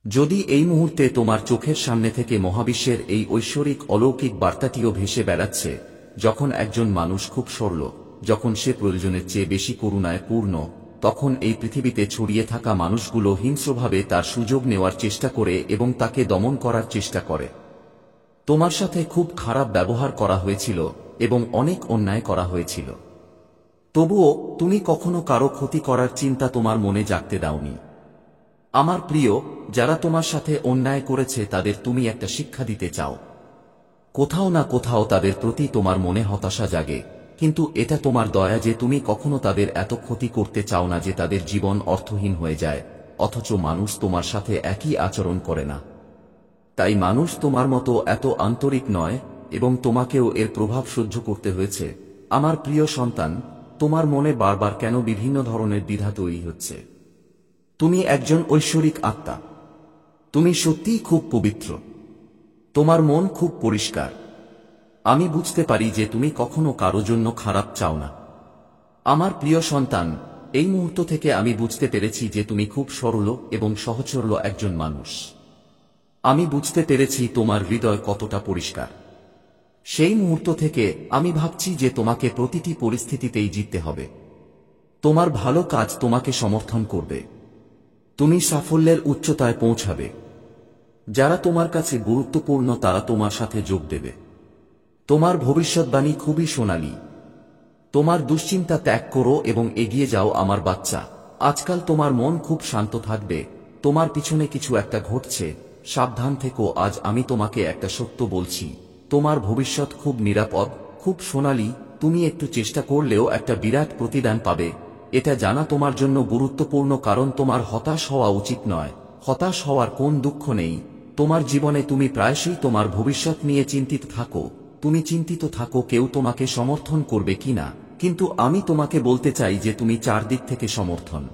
যদি এই মুহূর্তে তোমার চোখের সামনে থেকে মহাবিশ্বের এই ঐশ্বরিক অলৌকিক বার্তাটিও ভেসে বেড়াচ্ছে, যখন একজন মানুষ খুব সরল, যখন সে প্রয়োজনের চেয়ে বেশি করুণায় পূর্ণ, তখন এই পৃথিবীতে ছড়িয়ে থাকা মানুষগুলো হিংস্রভাবে তার সুযোগ নেওয়ার চেষ্টা করে এবং তাকে দমন করার চেষ্টা করে। তোমার সাথে খুব খারাপ ব্যবহার করা হয়েছিল এবং অনেক অন্যায় করা হয়েছিল। তবুও তুমি কখনো কারো ক্ষতি করার চিন্তা তোমার মনে জাগতে দাওনি। আমার প্রিয়, যারা তোমার সাথে অন্যায় করেছে তাদের তুমি একটা শিক্ষা দিতে চাও। কোথাও না কোথাও তাদের প্রতি তোমার মনে হতাশা জাগে, কিন্তু এটা তোমার দয়া যে তুমি কখনো তাদের এত ক্ষতি করতে চাও না যে তাদের জীবন অর্থহীন হয়ে যায়। অথচ মানুষ তোমার সাথে একই আচরণ করে না। তাই মানুষ তোমার মতো এত আন্তরিক নয় এবং তোমাকেও এর প্রভাব সহ্য করতে হয়েছে। আমার প্রিয় সন্তান, তোমার মনে বারবার কেন বিভিন্ন ধরনের দ্বিধা তৈরি হচ্ছে? তুমি একজন ঐশ্বরিক আত্মা। তুমি সত্যিই খুব পবিত্র। তোমার মন খুব পরিষ্কার। আমি বুঝতে পারি যে তুমি কখনো কারো জন্য খারাপ চাও না। আমার প্রিয় সন্তান, এই মুহূর্ত থেকে আমি বুঝতে পেরেছি যে তুমি খুব সরল এবং সহজ-সরল একজন মানুষ। আমি বুঝতে পেরেছি তোমার হৃদয় কতটা পরিষ্কার। সেই মুহূর্ত থেকে আমি ভাবছি যে তোমাকে প্রতিটি পরিস্থিতিতেই জিততে হবে। তোমার ভালো কাজ তোমাকে সমর্থন করবে। তুমি সাফল্যের উচ্চতায় পৌঁছাবে। যারা তোমার কাছে গুরুত্বপূর্ণ তারা তোমার সাথে যোগ দেবে। তোমার ভবিষ্যৎবাণী খুবই সোনালী। তোমার দুশ্চিন্তা ত্যাগ করো এবং এগিয়ে যাও আমার বাচ্চা। আজকাল তোমার মন খুব শান্ত থাকবে। তোমার পিছনে কিছু একটা ঘটছে, সাবধান থেকো। আজ আমি তোমাকে একটা সত্য বলছি, তোমার ভবিষ্যৎ খুব নিরাপদ, খুব সোনালী। তুমি একটু চেষ্টা করলেও একটা বিরাট প্রতিদান পাবে। এটা জানা তোমার জন্য গুরুত্বপূর্ণ, কারণ তোমার হতাশ হওয়া উচিত নয়। হতাশ হওয়ার কোন দুঃখ নেই তোমার জীবনে। তুমি প্রায়শই তোমার ভবিষ্যৎ নিয়ে চিন্তিত থাকো। তুমি চিন্তিত থাকো কেউ তোমাকে সমর্থন করবে কিনা, কিন্তু আমি তোমাকে বলতে চাই যে তুমি চারদিক থেকে সমর্থন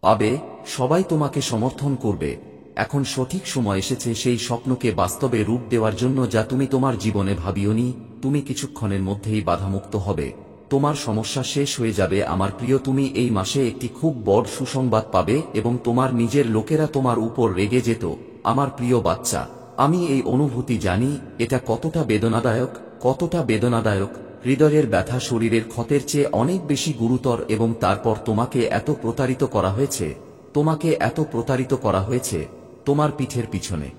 পাবে। সবাই তোমাকে সমর্থন করবে। এখন সঠিক সময় এসেছে সেই স্বপ্নকে বাস্তবে রূপ দেওয়ার জন্য যা তুমি তোমার জীবনে ভাবিওনি। তুমি কিছুক্ষণের মধ্যেই বাধামুক্ত হবে। তোমার সমস্যা শেষ হয়ে যাবে আমার প্রিয়। তুমি এই মাসে একটি খুব বড় সুসংবাদ পাবে এবং তোমার নিজের লোকেরা তোমার উপর রেগে যেত। আমার প্রিয় বাচ্চা, আমি এই অনুভূতি জানি। এটা কতটা বেদনাদায়ক, কতটা বেদনাদায়ক। হৃদয়ের ব্যথা শরীরের ক্ষতের চেয়ে অনেক বেশি গুরুতর। এবং তারপর তোমাকে এত প্রতারিত করা হয়েছে, তোমাকে এত প্রতারিত করা হয়েছে। তোমার পিঠের পিছনে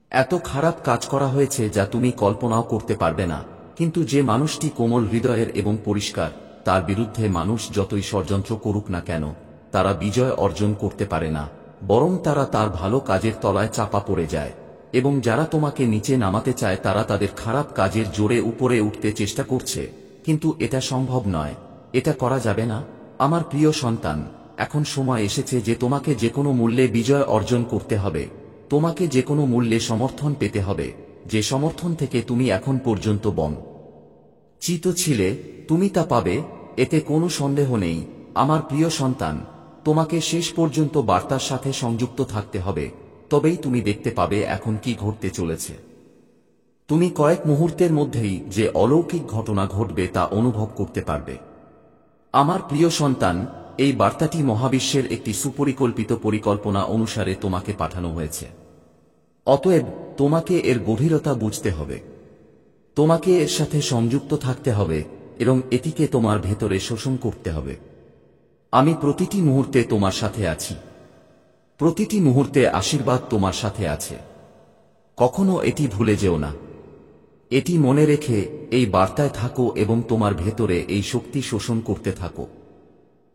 এত খারাপ কাজ করা হয়েছে যা তুমি কল্পনাও করতে পারবে না। কিন্তু যে মানুষটি কোমল হৃদয়ের এবং পরিষ্কার, তার বিরুদ্ধে মানুষ যতই ষড়যন্ত্র করুক না কেন, তারা বিজয় অর্জন করতে পারে না, বরং তারা তার ভালো কাজের তলায় চাপা পড়ে যায়। এবং যারা তোমাকে নিচে নামাতে চায় তারা তাদের খারাপ কাজের জোরে উপরে উঠতে চেষ্টা করছে, কিন্তু এটা সম্ভব নয়। এটা করা যাবে না। আমার প্রিয় সন্তান, এখন সময় এসেছে যে তোমাকে যে কোনো মূল্যে বিজয় অর্জন করতে হবে। তোমাকে যে কোনো মূল্যে সমর্থন পেতে হবে, যে সমর্থন থেকে তুমি এখন পর্যন্ত বঞ্চিত ছিলে। তুমি তা পাবে, এতে কোনো সন্দেহ নেই। আমার প্রিয় সন্তান, তোমাকে শেষ পর্যন্ত বার্তার সাথে সংযুক্ত থাকতে হবে, তবেই তুমি দেখতে পাবে এখন কি ঘটতে চলেছে। তুমি কয়েক মুহূর্তের মধ্যেই যে অলৌকিক ঘটনা ঘটবে তা অনুভব করতে পারবে। আমার প্রিয় সন্তান, এই বার্তাটি মহাবিশ্বের একটি সুপরিকল্পিত পরিকল্পনা অনুসারে তোমাকে পাঠানো হয়েছে। অতএব তোমাকে এর গভীরতা বুঝতে হবে। তোমাকে এর সাথে সংযুক্ত থাকতে হবে এবং এটিকে তোমার ভেতরে শোষণ করতে হবে। আমি প্রতিটি মুহূর্তে তোমার সাথে আছি। প্রতিটি মুহূর্তে আশীর্বাদ তোমার সাথে আছে। কখনো এটি ভুলে যেও না। এটি মনে রেখে এই বার্তায় থাকো এবং তোমার ভেতরে এই শক্তি শোষণ করতে থাকো।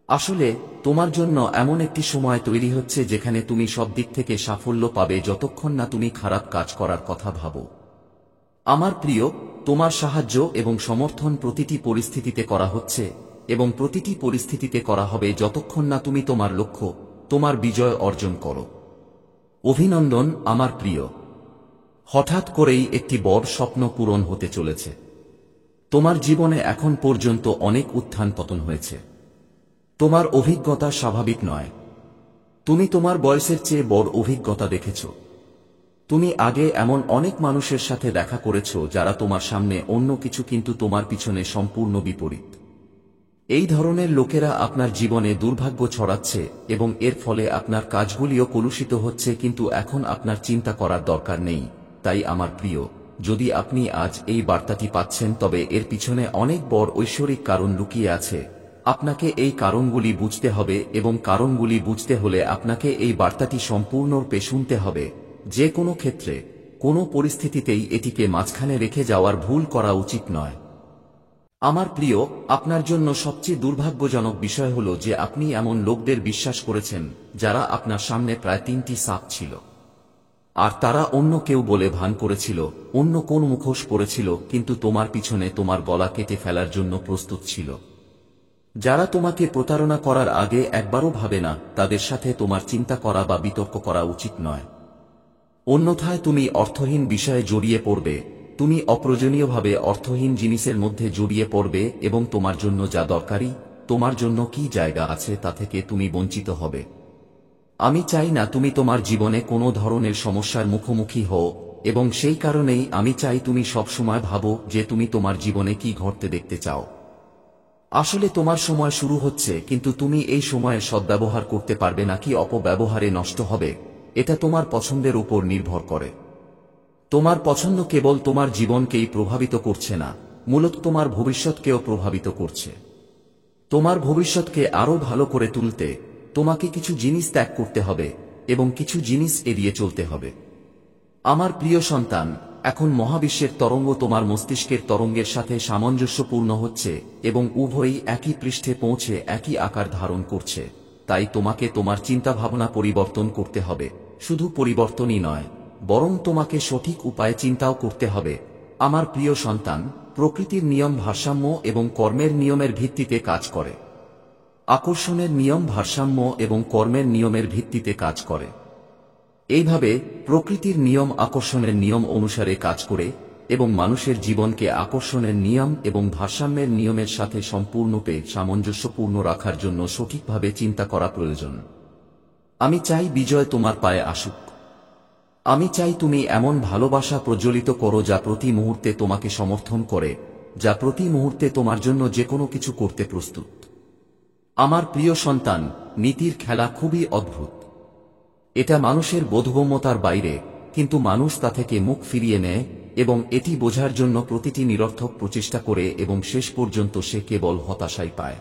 আসলে তোমার জন্য এমন একটি সময় তৈরি হচ্ছে যেখানে তুমি সব দিক থেকে সাফল্য পাবে যতক্ষণ না তুমি খারাপ কাজ করার কথা ভাবো। আমার প্রিয়, তোমার সাহায্য এবং সমর্থন প্রতিটি পরিস্থিতিতে করা হচ্ছে এবং প্রতিটি পরিস্থিতিতে করা হবে যতক্ষণ না তুমি তোমার লক্ষ্য, তোমার বিজয় অর্জন করো। অভিনন্দন আমার প্রিয়। হঠাৎ করেই একটি বড় স্বপ্ন পূরণ হতে চলেছে। তোমার জীবনে এখন পর্যন্ত অনেক উত্থান পতন হয়েছে। তোমার অভিজ্ঞতা স্বাভাবিক নয়। তুমি তোমার বয়সের চেয়ে বড় অভিজ্ঞতা দেখেছ। তুমি আগে এমন অনেক মানুষের সাথে দেখা করেছ যারা তোমার সামনে অন্য কিছু কিন্তু তোমার পিছনে সম্পূর্ণ বিপরীত। এই ধরনের লোকেরা আপনার জীবনে দুর্ভাগ্য ছড়াচ্ছে এবং এর ফলে আপনার কাজগুলিও কলুষিত হচ্ছে, কিন্তু এখন আপনার চিন্তা করার দরকার নেই। তাই আমার প্রিয়, যদি আপনি আজ এই বার্তাটি পাচ্ছেন তবে এর পিছনে অনেক বড় ঐশ্বরিক কারণ লুকিয়ে আছে। আপনাকে এই কারণগুলি বুঝতে হবে এবং কারণগুলি বুঝতে হলে আপনাকে এই বার্তাটি সম্পূর্ণরূপে শুনতে হবে। যে কোনো ক্ষেত্রে, কোনো পরিস্থিতিতেই এটিকে মাঝখানে রেখে যাওয়ার ভুল করা উচিত নয়। আমার প্রিয়, আপনার জন্য সবচেয়ে দুর্ভাগ্যজনক বিষয় হল যে আপনি এমন লোকদের বিশ্বাস করেছেন যারা আপনার সামনে প্রায় 3টি সাপ ছিল, আর তারা অন্য কেউ বলে ভান করেছিল, অন্য কোন মুখোশ পরেছিল, কিন্তু তোমার পিছনে তোমার গলা কেটে ফেলার জন্য প্রস্তুত ছিল। যারা তোমাকে প্রতারণা করার আগে একবারও ভাবে না, তাদের সাথে তোমার চিন্তা করা বা বিতর্ক করা উচিত নয়। অন্যথায় তুমি অর্থহীন বিষয়ে জড়িয়ে পড়বে, তুমি অপ্রয়োজনীয়ভাবে অর্থহীন জিনিসের মধ্যে জড়িয়ে পড়বে এবং তোমার জন্য যা দরকারি, তোমার জন্য কি জায়গা আছে তা থেকে তুমি বঞ্চিত হবে। আমি চাই না তুমি তোমার জীবনে কোনো ধরনের সমস্যার মুখোমুখি হও, এবং সেই কারণেই আমি চাই তুমি সবসময় ভাবো যে তুমি তোমার জীবনে কি ঘটতে দেখতে চাও। আসলে তোমার সময় শুরু হচ্ছে, কিন্তু তুমি এই সময়ের সদ্ব্যবহার করতে পারবে নাকি অপব্যবহারে নষ্ট হবে, এটা তোমার পছন্দের উপর নির্ভর করে। তোমার পছন্দ কেবল তোমার জীবনকেই প্রভাবিত করছে না, মূলত তোমার ভবিষ্যৎকেও প্রভাবিত করছে। তোমার ভবিষ্যৎকে আরও ভালো করে তুলতে তোমাকে কিছু জিনিস ত্যাগ করতে হবে এবং কিছু জিনিস এড়িয়ে চলতে হবে। আমার প্রিয় সন্তান, এখন মহাবিশ্বের তরঙ্গ তোমার মস্তিষ্কের তরঙ্গের সাথে সামঞ্জস্যপূর্ণ হচ্ছে এবং উভয়ই একই পৃষ্ঠে পৌঁছে একই আকার ধারণ করছে। তাই তোমাকে তোমার চিন্তাভাবনা পরিবর্তন করতে হবে, শুধু পরিবর্তনই নয়, বরং তোমাকে সঠিক উপায়ে চিন্তাও করতে হবে। আমার প্রিয় সন্তান, প্রকৃতির নিয়ম ভারসাম্য এবং কর্মের নিয়মের ভিত্তিতে কাজ করে। আকর্ষণের নিয়ম ভারসাম্য এবং কর্মের নিয়মের ভিত্তিতে কাজ করে। এইভাবে প্রকৃতির নিয়ম আকর্ষণের নিয়ম অনুসারে কাজ করে এবং মানুষের জীবনকে আকর্ষণের নিয়ম এবং ভারসাম্যের নিয়মের সাথে সম্পূর্ণরূপে সামঞ্জস্যপূর্ণ রাখার জন্য সঠিকভাবে চিন্তা করা প্রয়োজন। আমি চাই বিজয় তোমার পায়ে আসুক। আমি চাই তুমি এমন ভালোবাসা প্রজ্বলিত করো যা প্রতি মুহূর্তে তোমাকে সমর্থন করে, যা প্রতি মুহূর্তে তোমার জন্য যে কোনো কিছু করতে প্রস্তুত। আমার প্রিয় সন্তান, নীতির খেলা খুবই অদ্ভুত। এটা মানুষের বোধগম্যতার বাইরে, কিন্তু মানুষ তা থেকে মুখ ফিরিয়ে নেয় এবং এটি বোঝার জন্য প্রতিটি নিরর্থক প্রচেষ্টা করে এবং শেষ পর্যন্ত সে কেবল হতাশাই পায়।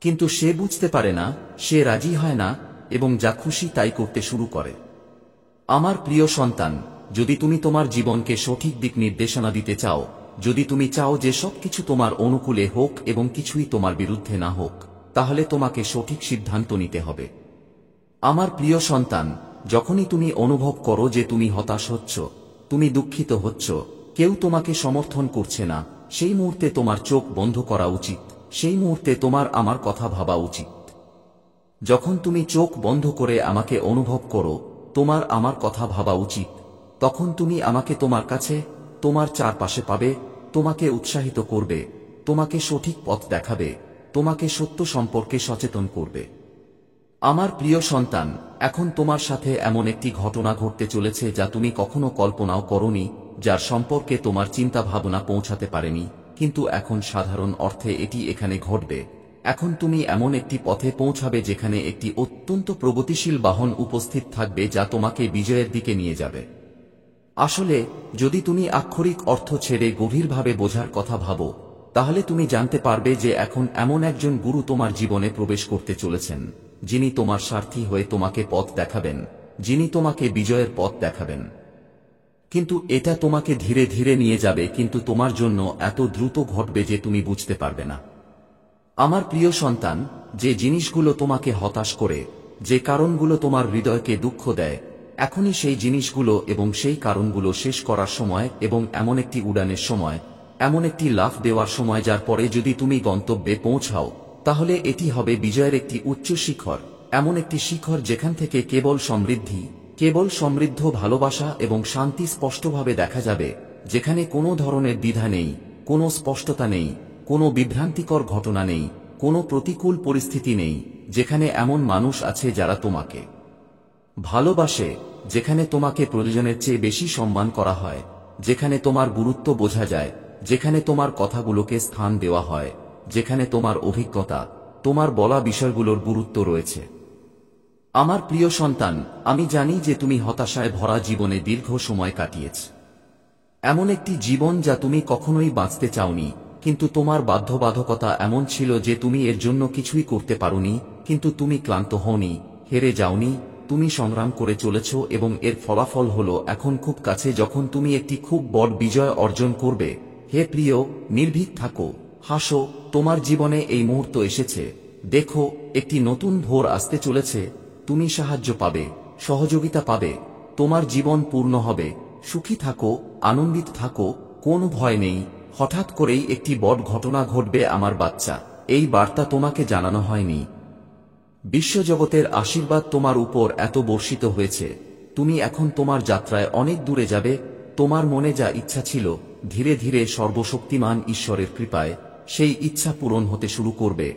কিন্তু সে বুঝতে পারে না, সে রাজি হয় না এবং যা খুশি তাই করতে শুরু করে। আমার প্রিয় সন্তান, যদি তুমি তোমার জীবনকে সঠিক দিক নির্দেশনা দিতে চাও, যদি তুমি চাও যে সবকিছু তোমার অনুকূলে হোক এবং কিছুই তোমার বিরুদ্ধে না হোক, তাহলে তোমাকে সঠিক সিদ্ধান্ত নিতে হবে। আমার প্রিয় সন্তান, যখনই তুমি অনুভব করো যে তুমি হতাশ হচ্ছ, তুমি দুঃখিত হচ্ছ, কেউ তোমাকে সমর্থন করছে না, সেই মুহূর্তে তোমার চোখ বন্ধ করা উচিত, সেই মুহূর্তে তোমার আমার কথা ভাবা উচিত। যখন তুমি চোখ বন্ধ করে আমাকে অনুভব করো, তোমার আমার কথা ভাবা উচিত, তখন তুমি আমাকে তোমার কাছে, তোমার চারপাশে পাবে, তোমাকে উৎসাহিত করবে, তোমাকে সঠিক পথ দেখাবে, তোমাকে সত্য সম্পর্কে সচেতন করবে। আমার প্রিয় সন্তান, এখন তোমার সাথে এমন একটি ঘটনা ঘটতে চলেছে যা তুমি কখনো কল্পনাও করোনি, যার সম্পর্কে তোমার চিন্তা ভাবনা পৌঁছাতে পারেনি, কিন্তু এখন সাধারণ অর্থে এটি এখানে ঘটবে। এখন তুমি এমন একটি পথে পৌঁছাবে যেখানে একটি অত্যন্ত প্রগতিশীল বাহন উপস্থিত থাকবে যা তোমাকে বিজয়ের দিকে নিয়ে যাবে। আসলে যদি তুমি আক্ষরিক অর্থ ছেড়ে গভীরভাবে বোঝার কথা ভাবো, তাহলে তুমি জানতে পারবে যে এখন এমন একজন গুরু তোমার জীবনে প্রবেশ করতে চলেছেন, যিনি তোমার সারথি হয়ে তোমাকে পথ দেখাবেন, যিনি তোমাকে বিজয়ের পথ দেখাবেন। কিন্তু এটা তোমাকে ধীরে ধীরে নিয়ে যাবে, কিন্তু তোমার জন্য এত দ্রুত ঘটবে যে তুমি বুঝতে পারবে না। আমার প্রিয় সন্তান, যে জিনিসগুলো তোমাকে হতাশ করে, যে কারণগুলো তোমার হৃদয়কে দুঃখ দেয়, এখনই সেই জিনিসগুলো এবং সেই কারণগুলো শেষ করার সময় এবং এমন একটি উড়ানের সময়, এমন একটি লাফ দেওয়ার সময় যার পরে যদি তুমি গন্তব্যে পৌঁছাও, তাহলে এটি হবে বিজয়ের একটি উচ্চ শিখর, এমন একটি শিখর যেখান থেকে কেবল সমৃদ্ধি, কেবল সমৃদ্ধ ভালোবাসা এবং শান্তি স্পষ্টভাবে দেখা যাবে, যেখানে কোনো ধরনের দ্বিধা নেই, কোনো স্পষ্টতা নেই, কোনো বিভ্রান্তিকর ঘটনা নেই, কোনো প্রতিকূল পরিস্থিতি নেই, যেখানে এমন মানুষ আছে যারা তোমাকে ভালোবাসে, যেখানে তোমাকে প্রয়োজনের চেয়ে বেশি সম্মান করা হয়, যেখানে তোমার গুরুত্ব বোঝা যায়, যেখানে তোমার কথাগুলোকে স্থান দেওয়া হয়, যেখানে তোমার অভিজ্ঞতা, তোমার বলা বিষয়গুলোর গুরুত্ব রয়েছে। আমার প্রিয় সন্তান, আমি জানি যে তুমি হতাশায় ভরা জীবনে দীর্ঘ সময় কাটিয়েছ। এমন একটি জীবন যা তুমি কখনোই বাঁচতে চাওনি, কিন্তু তোমার বাধ্যবাধকতা এমন ছিল যে তুমি এর জন্য কিছুই করতে পারোনি। কিন্তু তুমি ক্লান্ত হওনি, হেরে যাওনি, তুমি সংগ্রাম করে চলেছ এবং এর ফলাফল হলো এখন খুব কাছে, যখন তুমি একটি খুব বড় বিজয় অর্জন করবে। হে প্রিয়, নির্ভীক থাকো, হাসো, তোমার জীবনে এই মুহূর্ত এসেছে। দেখো, একটি নতুন ভোর আসতে চলেছে। তুমি সাহায্য পাবে, সহযোগিতা পাবে, তোমার জীবন পূর্ণ হবে। সুখী থাকো, আনন্দিত থাকো, কোনো ভয় নেই। হঠাৎ করেই একটি বড় ঘটনা ঘটবে আমার বাচ্চা, এই বার্তা তোমাকে জানানো হয়নি। বিশ্বজগতের আশীর্বাদ তোমার উপর এত বর্ষিত হয়েছে, তুমি এখন তোমার যাত্রায় অনেক দূরে যাবে। তোমার মনে যা ইচ্ছা ছিল, ধীরে ধীরে সর্বশক্তিমান ঈশ্বরের কৃপায় সেই ইচ্ছা পূরণ হতে শুরু করবে।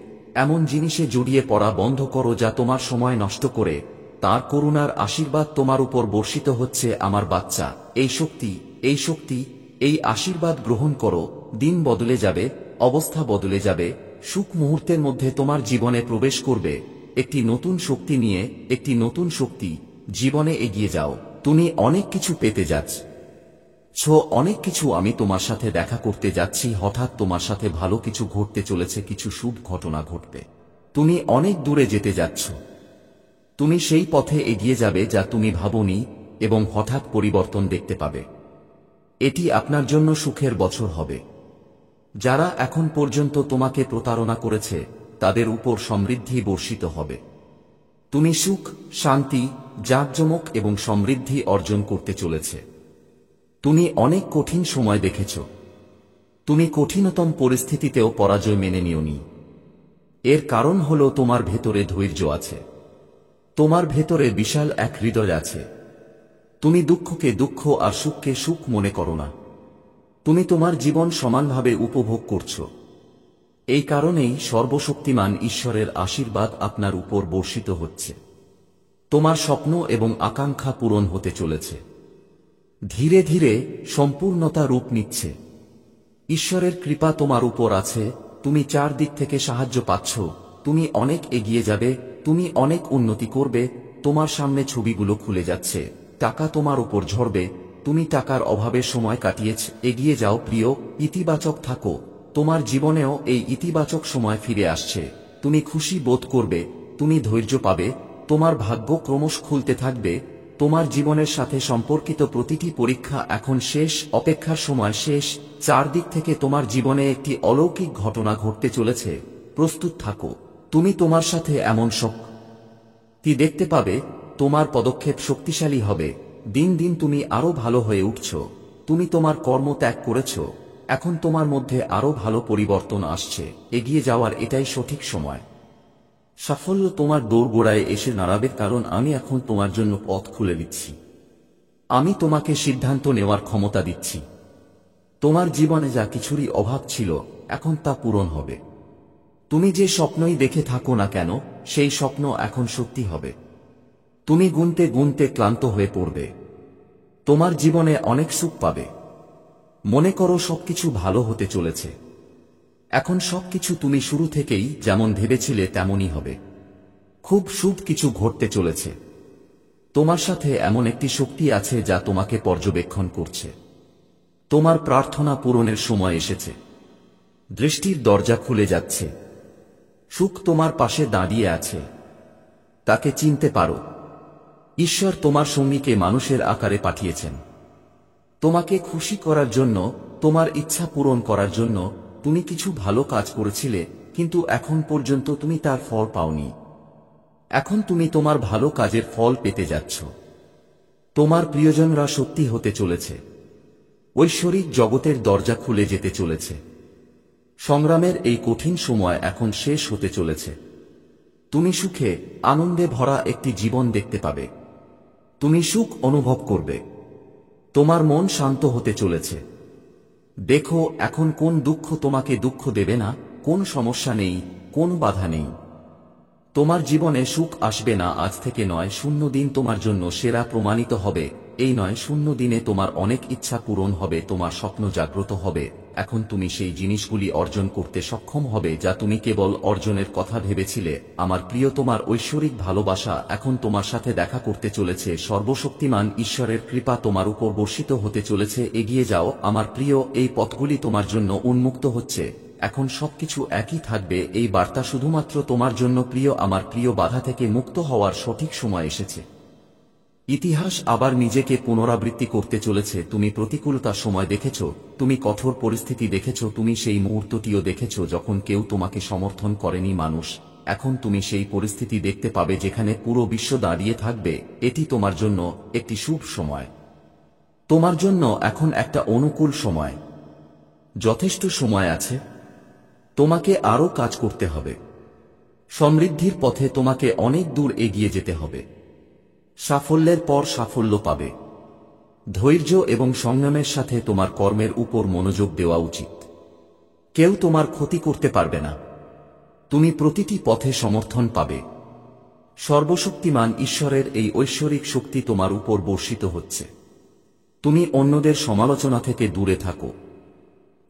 এমন জিনিসে জড়িয়ে পড়া বন্ধ করো যা তোমার সময় নষ্ট করে। তার করুণার আশীর্বাদ তোমার উপর বর্ষিত হচ্ছে আমার বাচ্চা। এই শক্তি, এই শক্তি, এই আশীর্বাদ গ্রহণ করো। দিন বদলে যাবে, অবস্থা বদলে যাবে, সুখ মুহূর্তের মধ্যে তোমার জীবনে প্রবেশ করবে। একটি নতুন শক্তি নিয়ে, একটি নতুন শক্তি জীবনে এগিয়ে যাও। তুমি অনেক কিছু পেতে যাচ্ছ, অনেক কিছু। আমি তোমার সাথে দেখা করতে যাচ্ছি। হঠাৎ তোমার সাথে ভালো কিছু ঘটতে চলেছে, কিছু শুভ ঘটনা ঘটবে। তুমি অনেক দূরে যেতে যাচ্ছ, তুমি সেই পথে এগিয়ে যাবে যা তুমি ভাবনি, এবং হঠাৎ পরিবর্তন দেখতে পাবে। এটি আপনার জন্য সুখের বছর হবে। যারা এখন পর্যন্ত তোমাকে প্রতারণা করেছে, তাদের উপর সমৃদ্ধি বর্ষিত হবে। তুমি সুখ, শান্তি, জাঁকজমক এবং সমৃদ্ধি অর্জন করতে চলেছে। তুমি অনেক কঠিন সময় দেখেছ, তুমি কঠিনতম পরিস্থিতিতেও পরাজয় মেনে নিওনি। এর কারণ হলো তোমার ভেতরে ধৈর্য আছে, তোমার ভেতরে বিশাল এক হৃদয় আছে। তুমি দুঃখকে দুঃখ আর সুখকে সুখ মনে করো না। তুমি তোমার জীবন সমানভাবে উপভোগ করছো। এই কারণেই সর্বশক্তিমান ঈশ্বরের আশীর্বাদ আপনার উপর বর্ষিত হচ্ছে। তোমার স্বপ্ন এবং আকাঙ্ক্ষা পূরণ হতে চলেছে, ধীরে ধীরে সম্পূর্ণতা রূপ নিচ্ছে। ঈশ্বরের কৃপা তোমার উপর আছে, তুমি চারদিক থেকে সাহায্য পাচ্ছ। তুমি অনেক এগিয়ে যাবে, তুমি অনেক উন্নতি করবে। তোমার সামনে ছবিগুলো খুলে যাচ্ছে, টাকা তোমার উপর ঝরবে। তুমি টাকার অভাবে সময় কাটিয়েছ, এগিয়ে যাও প্রিয়, ইতিবাচক থাকো। তোমার জীবনেও এই ইতিবাচক সময় ফিরে আসছে। তুমি খুশি বোধ করবে, তুমি ধৈর্য পাবে, তোমার ভাগ্য ক্রমশ খুলতে থাকবে। তোমার জীবনের সাথে সম্পর্কিত প্রতিটি পরীক্ষা এখন শেষ, অপেক্ষার সময় শেষ। চারদিক থেকে তোমার জীবনে একটি অলৌকিক ঘটনা ঘটতে চলেছে, প্রস্তুত থাকো। তুমি তোমার সাথে এমন শক্তি দেখতে পাবে, তোমার পদক্ষেপ শক্তিশালী হবে। দিন দিন তুমি আরো ভালো হয়ে উঠছ। তুমি তোমার কর্ম ত্যাগ করেছ, এখন তোমার মধ্যে আরো ভালো পরিবর্তন আসছে। এগিয়ে যাওয়ার এটাই সঠিক সময়। সাফল্য তোমার দোরগোড়ায় এসে দাঁড়াবে, কারণ আমি এখন তোমার জন্য পথ খুলে দিচ্ছি। আমি তোমাকে সিদ্ধান্ত নেওয়ার ক্ষমতা দিচ্ছি। তোমার জীবনে যা কিছুরই অভাব ছিল, এখন তা পূরণ হবে। তুমি যে স্বপ্নই দেখে থাকো না কেন, সেই স্বপ্ন এখন সত্যি হবে। তুমি গুনতে গুনতে ক্লান্ত হয়ে পড়বে। তোমার জীবনে অনেক সুখ পাবে। মনে করো সবকিছু ভালো হতে চলেছে। এখন সবকিছু তুমি শুরু থেকেই যেমন ভেবেছিলে তেমনই হবে। খুব শুভ কিছু ঘটতে চলেছে। তোমার সাথে এমন একটি শক্তি আছে যা তোমাকে পর্যবেক্ষণ করছে। তোমার প্রার্থনা পূরণের সময় এসেছে। দৃষ্টির দরজা খুলে যাচ্ছে। সুখ তোমার পাশে দাঁড়িয়ে আছে। তাকে চিনতে পারো। ঈশ্বর তোমার সঙ্গীকে মানুষের আকারে পাঠিয়েছেন তোমাকে খুশি করার জন্য, তোমার ইচ্ছা পূরণ করার জন্য। তুমি কিছু ভালো কাজ করেছিলে, কিন্তু এখন পর্যন্ত তুমি তার ফল পাওনি। এখন তুমি তোমার ভালো কাজের ফল পেতে যাচ্ছ। তোমার প্রিয়জনরা সত্যি হতে চলেছে। ঐশ্বরিক জগতের দরজা খুলে যেতে চলেছে। সংগ্রামের এই কঠিন সময় এখন শেষ হতে চলেছে। তুমি সুখে, আনন্দে ভরা একটি জীবন দেখতে পাবে। তুমি সুখ অনুভব করবে। তোমার মন শান্ত হতে চলেছে। দেখো, এখন কোন দুঃখ তোমাকে দুঃখ দেবে না, কোন সমস্যা নেই, কোন বাধা নেই। তোমার জীবনে সুখ আসবে না আজ থেকে নয়, শূন্য দিন তোমার জন্য সেরা প্রমাণিত হবে। এই নয়, শূন্য দিনে তোমার অনেক ইচ্ছা পূরণ হবে, তোমার স্বপ্ন জাগ্রত হবে। এখন তুমি সেই জিনিসগুলি অর্জন করতে সক্ষম হবে যা তুমি কেবল অর্জনের কথা ভেবেছিলে। আমার প্রিয়, তোমার ঐশ্বরিক ভালোবাসা এখন তোমার সাথে দেখা করতে চলেছে। সর্বশক্তিমান ঈশ্বরের কৃপা তোমার উপর বর্ষিত হতে চলেছে। এগিয়ে যাও আমার প্রিয়, এই পথগুলি তোমার জন্য উন্মুক্ত হচ্ছে। এখন সবকিছু একই থাকবে। এই বার্তা শুধুমাত্র তোমার জন্য প্রিয়। আমার প্রিয়, বাধা থেকে মুক্ত হওয়ার সঠিক সময় এসেছে। ইতিহাস আবার নিজেকে পুনরাবৃত্তি করতে চলেছে। তুমি প্রতিকূলতার সময় দেখেছ, তুমি কঠোর পরিস্থিতি দেখেছ, তুমি সেই মুহূর্তটিও দেখেছ যখন কেউ তোমাকে সমর্থন করেনি মানুষ। এখন তুমি সেই পরিস্থিতি দেখতে পাবে যেখানে পুরো বিশ্ব দাঁড়িয়ে থাকবে। এটি তোমার জন্য একটি শুভ সময়। তোমার জন্য এখন একটা অনুকূল সময়। যথেষ্ট সময় আছে। তোমাকে আরও কাজ করতে হবে। সমৃদ্ধির পথে তোমাকে অনেক দূর এগিয়ে যেতে হবে। সাফল্যের পর সাফল্য পাবে। ধৈর্য এবং সংযমের সাথে তোমার কর্মের উপর মনোযোগ দেওয়া উচিত। কেউ তোমার ক্ষতি করতে পারবে না। তুমি প্রতিটি পথে সমর্থন পাবে। সর্বশক্তিমান ঈশ্বরের এই ঐশ্বরিক শক্তি তোমার উপর বর্ষিত হচ্ছে। তুমি অন্যদের সমালোচনা থেকে দূরে থাকো।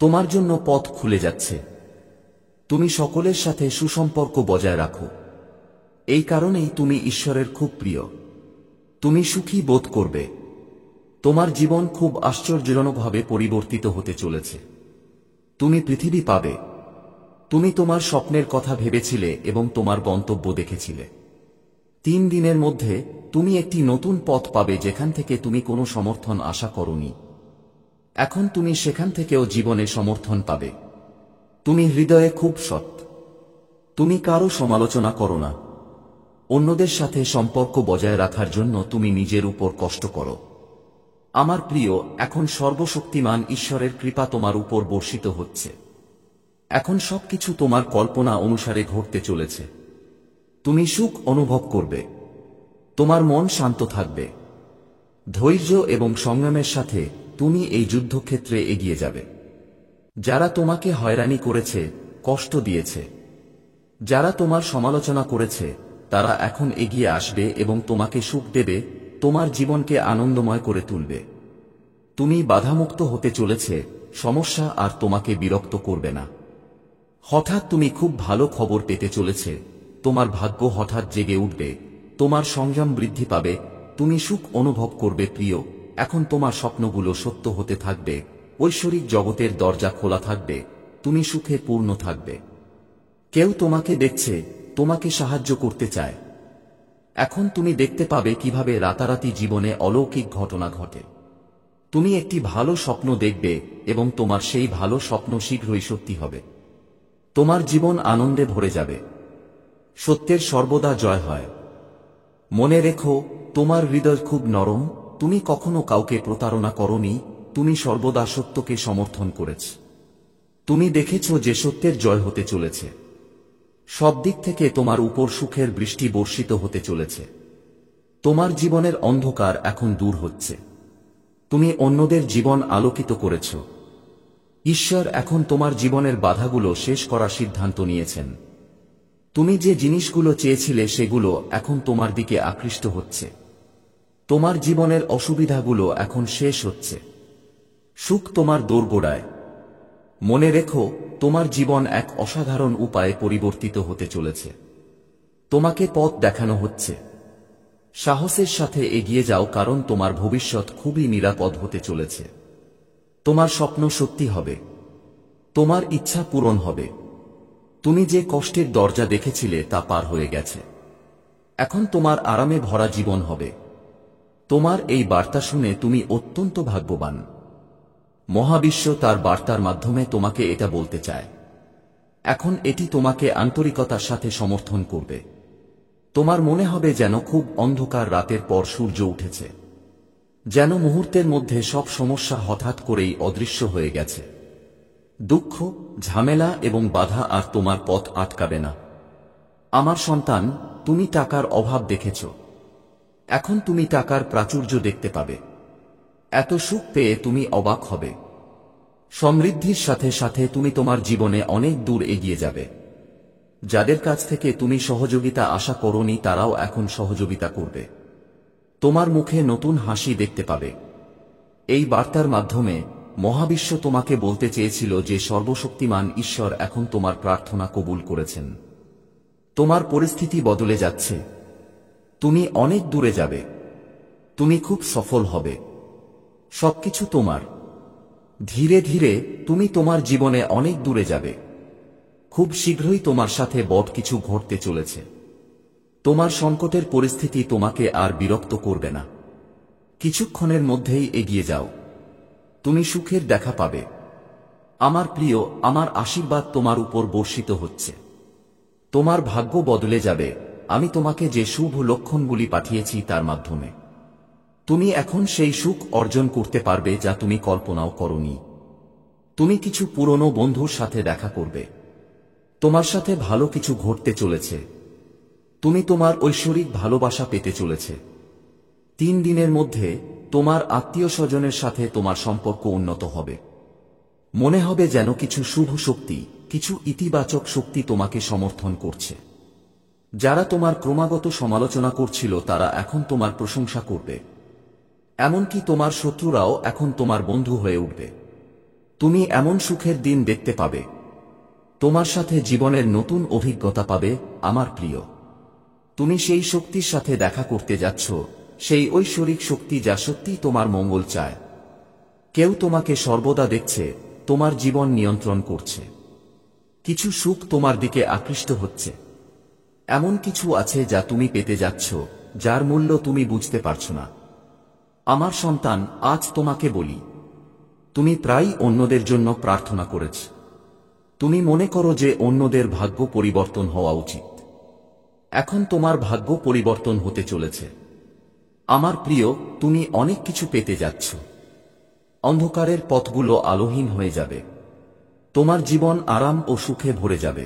তোমার জন্য পথ খুলে যাচ্ছে। তুমি সকলের সাথে সুসম্পর্ক বজায় রাখো। এই কারণেই তুমি ঈশ্বরের খুব প্রিয়। তুমি সুখী বোধ করবে। তোমার জীবন খুব আশ্চর্যজনকভাবে পরিবর্তিত হতে চলেছে। তুমি পৃথিবী পাবে। তুমি তোমার স্বপ্নের কথা ভেবেছিলে এবং তোমার গন্তব্য দেখেছিলে। 3 দিনের মধ্যে তুমি একটি নতুন পথ পাবে যেখান থেকে তুমি কোনো সমর্থন আশা করোনি। এখন তুমি সেখান থেকেও জীবনে সমর্থন পাবে। তুমি হৃদয়ে খুব সৎ। তুমি কারো সমালোচনা করো না। অন্যদের সাথে সম্পর্ক বজায় রাখার জন্য তুমি নিজের উপর কষ্ট করো। আমার প্রিয়, এখন সর্বশক্তিমান ঈশ্বরের কৃপা তোমার উপর বর্ষিত হচ্ছে। এখন সবকিছু তোমার কল্পনা অনুসারে ঘটতে চলেছে। তুমি সুখ অনুভব করবে। তোমার মন শান্ত থাকবে। ধৈর্য এবং সংযমের সাথে তুমি এই যুদ্ধক্ষেত্রে এগিয়ে যাবে। যারা তোমাকে হয়রানি করেছে, কষ্ট দিয়েছে, যারা তোমার সমালোচনা করেছে, তারা এখন এগিয়ে আসবে এবং তোমাকে সুখ দেবে, তোমার জীবনকে আনন্দময় করে তুলবে। তুমি বাধামুক্ত হতে চলেছে। সমস্যা আর তোমাকে বিরক্ত করবে না। হঠাৎ তুমি খুব ভালো খবর পেতে চলেছে। তোমার ভাগ্য হঠাৎ জেগে উঠবে। তোমার সংযম বৃদ্ধি পাবে। তুমি সুখ অনুভব করবে প্রিয়। এখন তোমার স্বপ্নগুলো সত্য হতে থাকবে। ঐশ্বরিক জগতের দরজা খোলা থাকবে। তুমি সুখে পূর্ণ থাকবে। কেউ তোমাকে দেখছে, তোমাকে সাহায্য করতে চায়। এখন তুমি দেখতে পাবে কিভাবে রাতারাতি জীবনে অলৌকিক ঘটনা ঘটে। তুমি একটি ভালো স্বপ্ন দেখবে এবং তোমার সেই ভালো স্বপ্ন শীঘ্রই সত্যি হবে। তোমার জীবন আনন্দে ভরে যাবে। সত্যের সর্বদা জয় হয়। মনে রেখো, তোমার হৃদয় খুব নরম। তুমি কখনো কাউকে প্রতারণা করোনি। তুমি সর্বদা সত্যকে সমর্থন করেছ। তুমি দেখেছ যে সত্যের জয় হতে চলেছে। সব দিক থেকে তোমার উপর সুখের বৃষ্টি বর্ষিত হতে চলেছে। তোমার জীবনের অন্ধকার এখন দূর হচ্ছে। তুমি অন্যদের জীবন আলোকিত করেছ। ঈশ্বর এখন তোমার জীবনের বাধাগুলো শেষ করার সিদ্ধান্ত নিয়েছেন। তুমি যে জিনিসগুলো চেয়েছিলে সেগুলো এখন তোমার দিকে আকৃষ্ট হচ্ছে। তোমার জীবনের অসুবিধাগুলো এখন শেষ হচ্ছে। সুখ তোমার দোরগোড়ায়। মনে রেখো, তোমার জীবন এক অসাধারণ উপায়ে পরিবর্তিত হতে চলেছে। তোমাকে পথ দেখানো হচ্ছে। সাহসের সাথে এগিয়ে যাও, কারণ তোমার ভবিষ্যৎ খুবই নিরাপদ হতে চলেছে। তোমার স্বপ্ন সত্যি হবে। তোমার ইচ্ছা পূরণ হবে। তুমি যে কষ্টের দরজা দেখেছিলে তা পার হয়ে গেছে। এখন তোমার আরামে ভরা জীবন হবে। তোমার এই বার্তা শুনে তুমি অত্যন্ত ভাগ্যবান। মহাবিশ্ব তার বার্তার মাধ্যমে তোমাকে এটা বলতে চায়। এখন এটি তোমাকে আন্তরিকতার সাথে সমর্থন করবে। তোমার মনে হবে যেন খুব অন্ধকার রাতের পর সূর্য উঠেছে। যেন মুহূর্তের মধ্যে সব সমস্যা হঠাৎ করেই অদৃশ্য হয়ে গেছে। দুঃখ, ঝামেলা এবং বাধা আর তোমার পথ আটকাবে না। আমার সন্তান, তুমি টাকার অভাব দেখেছ। এখন তুমি টাকার প্রাচুর্য দেখতে পাবে। এত সুখ পেয়ে তুমি অবাক হবে। সমৃদ্ধির সাথে সাথে তুমি তোমার জীবনে অনেক দূর এগিয়ে যাবে। যাদের কাছ থেকে তুমি সহযোগিতা আশা করোনি তারাও এখন সহযোগিতা করবে। তোমার মুখে নতুন হাসি দেখতে পাবে। এই বার্তার মাধ্যমে মহাবিশ্ব তোমাকে বলতে চেয়েছিল যে সর্বশক্তিমান ঈশ্বর এখন তোমার প্রার্থনা কবুল করেছেন। তোমার পরিস্থিতি বদলে যাচ্ছে। তুমি অনেক দূরে যাবে। তুমি খুব সফল হবে। সবকিছু তোমার। ধীরে ধীরে তুমি তোমার জীবনে অনেক দূরে যাবে। খুব শীঘ্রই তোমার সাথে বড় কিছু ঘটতে চলেছে। তোমার সংকটের পরিস্থিতি তোমাকে আর বিরক্ত করবে না। কিছুক্ষণের মধ্যেই এগিয়ে যাও। তুমি সুখের দেখা পাবে। আমার প্রিয়, আমার আশীর্বাদ তোমার উপর বর্ষিত হচ্ছে। তোমার ভাগ্য বদলে যাবে। আমি তোমাকে যে শুভ লক্ষণগুলি পাঠিয়েছি তার মাধ্যমে তুমি এখন সেই সুখ অর্জন করতে পারবে যা তুমি কল্পনাও করোনি। তুমি কিছু পুরনো বন্ধুর সাথে দেখা করবে। তোমার সাথে ভালো কিছু ঘটতে চলেছে। তুমি তোমার ঐশ্বরিক ভালোবাসা পেতে চলেছে। 3 দিনের মধ্যে তোমার আত্মীয় স্বজনের সাথে তোমার সম্পর্ক উন্নত হবে। মনে হবে যেন কিছু শুভ শক্তি, কিছু ইতিবাচক শক্তি তোমাকে সমর্থন করছে। যারা তোমার ক্রমাগত সমালোচনা করছিল তারা এখন তোমার প্রশংসা করবে। এমনকি তোমার শত্রুরাও এখন তোমার বন্ধু হয়ে উঠবে। তুমি এমন সুখের দিন দেখতে পাবে। তোমার সাথে জীবনের নতুন অভিজ্ঞতা পাবে, আমার প্রিয়। তুমি সেই শক্তির সাথে দেখা করতে যাচ্ছ, সেই ঐশ্বরিক শক্তি যা সত্যিই তোমার মঙ্গল চায়। কেউ তোমাকে সর্বদা দেখছে, তোমার জীবন নিয়ন্ত্রণ করছে। কিছু সুখ তোমার দিকে আকৃষ্ট হচ্ছে। এমন কিছু আছে যা তুমি পেতে যাচ্ছ, যার মূল্য তুমি বুঝতে পারছো না। আমার সন্তান, আজ তোমাকে বলি, তুমি প্রায়ই অন্যদের জন্য প্রার্থনা করেছ। তুমি মনে করো যে অন্যদের ভাগ্য পরিবর্তন হওয়া উচিত। এখন তোমার ভাগ্য পরিবর্তন হতে চলেছে। আমার প্রিয়, তুমি অনেক কিছু পেতে যাচ্ছ। অন্ধকারের পথগুলো আলোহীন হয়ে যাবে। তোমার জীবন আরাম ও সুখে ভরে যাবে।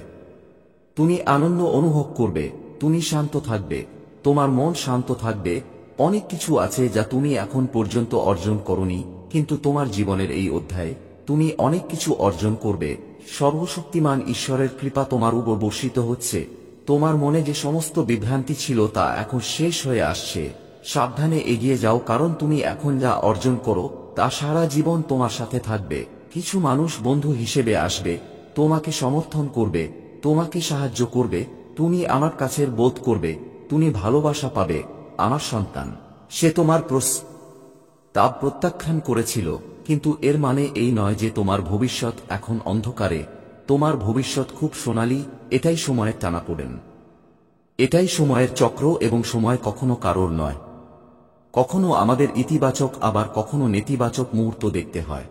তুমি আনন্দ অনুভব করবে, তুমি শান্ত থাকবে, তোমার মন শান্ত থাকবে। অনেক কিছু আছে যা তুমি এখন পর্যন্ত অর্জন করোনি, কিন্তু তোমার জীবনের এই অধ্যায়ে তুমি অনেক কিছু অর্জন করবে। সর্বশক্তিমান ঈশ্বরের কৃপা তোমার উপর বর্ষিত হচ্ছে। তোমার মনে যে সমস্ত বিভ্রান্তি ছিল তা এখন শেষ হয়ে আসছে। সাবধানে এগিয়ে যাও, কারণ তুমি এখন যা অর্জন করো তা সারা জীবন তোমার সাথে থাকবে। কিছু মানুষ বন্ধু হিসেবে আসবে, তোমাকে সমর্থন করবে, তোমাকে সাহায্য করবে। তুমি আমার কাছের বোধ করবে, তুমি ভালোবাসা পাবে। আমার সন্তান, সে তোমার প্রস্তাব প্রত্যাখ্যান করেছিল, কিন্তু এর মানে এই নয় যে তোমার ভবিষ্যৎ এখন অন্ধকারে। তোমার ভবিষ্যৎ খুব সোনালী। এটাই সময়ের টানাপোড়েন, এটাই সময়ের চক্র, এবং সময় কখনো কারোর নয়। কখনো আমাদের ইতিবাচক, আবার কখনো নেতিবাচক মুহূর্ত দেখতে হয়।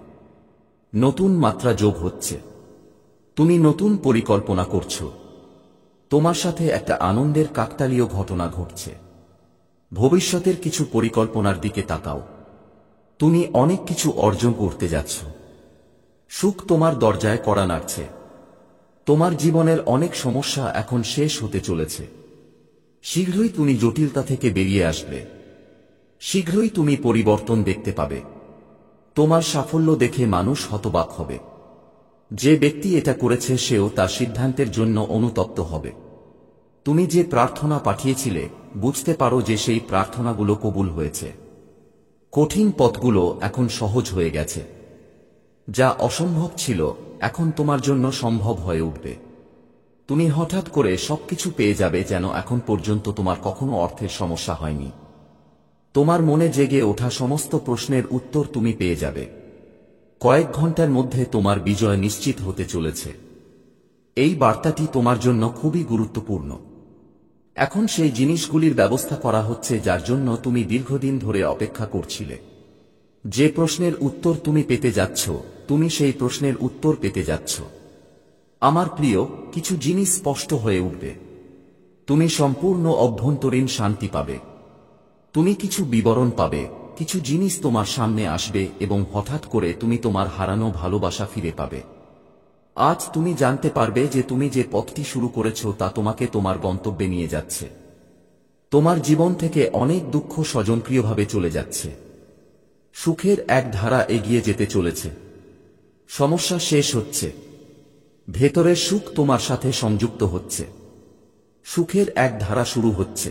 নতুন মাত্রা যোগ হচ্ছে। তুমি নতুন পরিকল্পনা করছো। তোমার সাথে একটা আনন্দের কাকতালীয় ঘটনা ঘটছে। ভবিষ্যতের কিছু পরিকল্পনার দিকে তাকাও। তুমি অনেক কিছু অর্জন করতে যাচ্ছ। সুখ তোমার দরজায় কড়া নাড়ছে। তোমার জীবনের অনেক সমস্যা এখন শেষ হতে চলেছে। শীঘ্রই তুমি জটিলতা থেকে বেরিয়ে আসবে। শীঘ্রই তুমি পরিবর্তন দেখতে পাবে। তোমার সাফল্য দেখে মানুষ হতবাক হবে। যে ব্যক্তি এটা করেছে সেও তার সিদ্ধান্তের জন্য অনুতপ্ত হবে। তুমি যে প্রার্থনা পাঠিয়েছিলে, বুঝতে পারো যে সেই প্রার্থনাগুলো কবুল হয়েছে। কঠিন পথগুলো এখন সহজ হয়ে গেছে। যা অসম্ভব ছিল এখন তোমার জন্য সম্ভব হয়ে উঠবে। তুমি হঠাৎ করে সবকিছু পেয়ে যাবে, যেন এখন পর্যন্ত তোমার কখনো অর্থের সমস্যা হয়নি। তোমার মনে জেগে ওঠা সমস্ত প্রশ্নের উত্তর তুমি পেয়ে যাবে। কয়েক ঘন্টার মধ্যে তোমার বিজয় নিশ্চিত হতে চলেছে। এই বার্তাটি তোমার জন্য খুবই গুরুত্বপূর্ণ। এখন সেই জিনিসগুলির ব্যবস্থা করা হচ্ছে যার জন্য তুমি দীর্ঘদিন ধরে অপেক্ষা করছিলে। যে প্রশ্নের উত্তর তুমি পেতে যাচ্ছ, তুমি সেই প্রশ্নের উত্তর পেতে যাচ্ছ। আমার প্রিয়, কিছু জিনিস স্পষ্ট হয়ে উঠবে। তুমি সম্পূর্ণ অভ্যন্তরীণ শান্তি পাবে। তুমি কিছু বিবরণ পাবে, কিছু জিনিস তোমার সামনে আসবে, এবং হঠাৎ করে তুমি তোমার হারানো ভালোবাসা ফিরে পাবে। আজ তুমি জানতে পারবে যে তুমি যে পথটি শুরু করেছ তা তোমাকে তোমার গন্তব্যে নিয়ে যাচ্ছে। তোমার জীবন থেকে অনেক দুঃখ স্বজনক্রিয়ভাবে চলে যাচ্ছে। সুখের এক ধারা এগিয়ে যেতে চলেছে। সমস্যা শেষ হচ্ছে। ভেতরের সুখ তোমার সাথে সংযুক্ত হচ্ছে। সুখের এক ধারা শুরু হচ্ছে।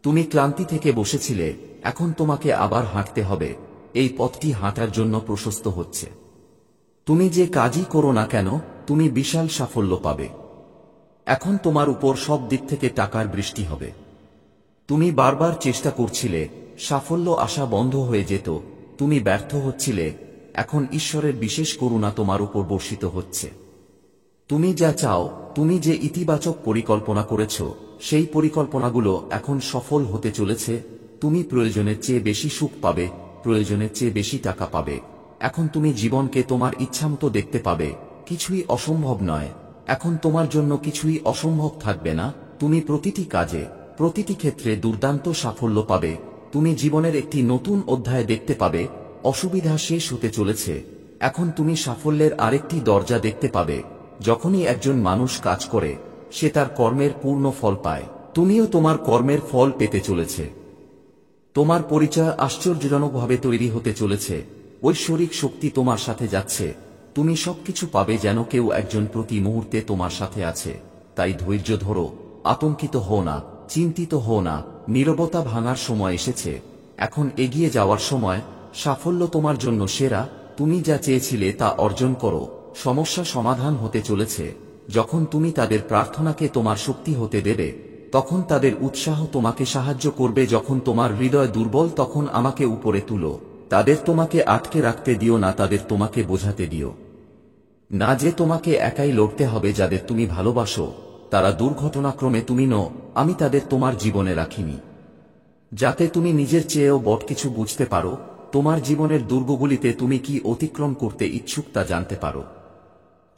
তুমি ক্লান্তি থেকে বসেছিলে, এখন তোমাকে আবার হাঁটতে হবে, এই পথটি হাঁটার জন্য প্রশস্ত হচ্ছে। তুমি যে কাজই করো না কেন, তুমি বিশাল সাফল্য পাবে। এখন তোমার উপর সব দিক থেকে টাকার বৃষ্টি হবে। তুমি বারবার চেষ্টা করছিলে, সাফল্য আসা বন্ধ হয়ে যেত, তুমি ব্যর্থ হচ্ছিলে, এখন ঈশ্বরের বিশেষ করুণা তোমার উপর বর্ষিত হচ্ছে। তুমি যা চাও, তুমি যে ইতিবাচক পরিকল্পনা করেছ, সেই পরিকল্পনাগুলো এখন সফল হতে চলেছে। তুমি প্রয়োজনের চেয়ে বেশি সুখ পাবে, প্রয়োজনের চেয়ে বেশি টাকা পাবে। এখন তুমি জীবনকে তোমার ইচ্ছামতো দেখতে পাবে, কিছুই অসম্ভব নয়। এখন তোমার জন্য কিছুই অসম্ভব থাকবে না। তুমি প্রতিটি কাজে, প্রতিটি ক্ষেত্রে দুর্দান্ত সাফল্য পাবে। তুমি জীবনের একটি নতুন অধ্যায় দেখতে পাবে। অসুবিধা শেষ হতে চলেছে। এখন তুমি সাফল্যের আরেকটি দরজা দেখতে পাবে। যখনই একজন মানুষ কাজ করে, সে তার কর্মের পূর্ণ ফল পায়। তুমিও তোমার কর্মের ফল পেতে চলেছে। তোমার পরিচয় আশ্চর্যজনকভাবে তৈরি হতে চলেছে। ঐশ্বরিক শক্তি তোমার সাথে যাচ্ছে। তুমি সবকিছু পাবে যেন কেউ একজন প্রতি মুহূর্তে তোমার সাথে আছে। তাই ধৈর্য ধরো, আতঙ্কিত হও না, চিন্তিত হও না। নীরবতা ভাঙার সময় এসেছে। এখন এগিয়ে যাওয়ার সময়। সাফল্য তোমার জন্য সেরা। তুমি যা চেয়েছিলে তা অর্জন করো। সমস্যা সমাধান হতে চলেছে। যখন তুমি তাদের প্রার্থনাকে তোমার শক্তি হতে দেবে, তখন তাদের উৎসাহ তোমাকে সাহায্য করবে। যখন তোমার হৃদয় দুর্বল, তখন আমাকে উপরে তুলো। তাদের তোমাকে আটকে রাখতে দিও না, তাদের তোমাকে বোঝাতে দিও না যে তোমাকে একাই লড়তে হবে। যাদের তুমি ভালোবাসো, তারা দুর্ঘটনাক্রমে তুমি নও। আমি তাদের তোমার জীবনে রাখিনি, যাতে তুমি নিজের চেয়েও বড় কিছু বুঝতে পারো। তোমার জীবনের দুর্গগুলিতে তুমি কি অতিক্রম করতে ইচ্ছুক তা জানতে পারো।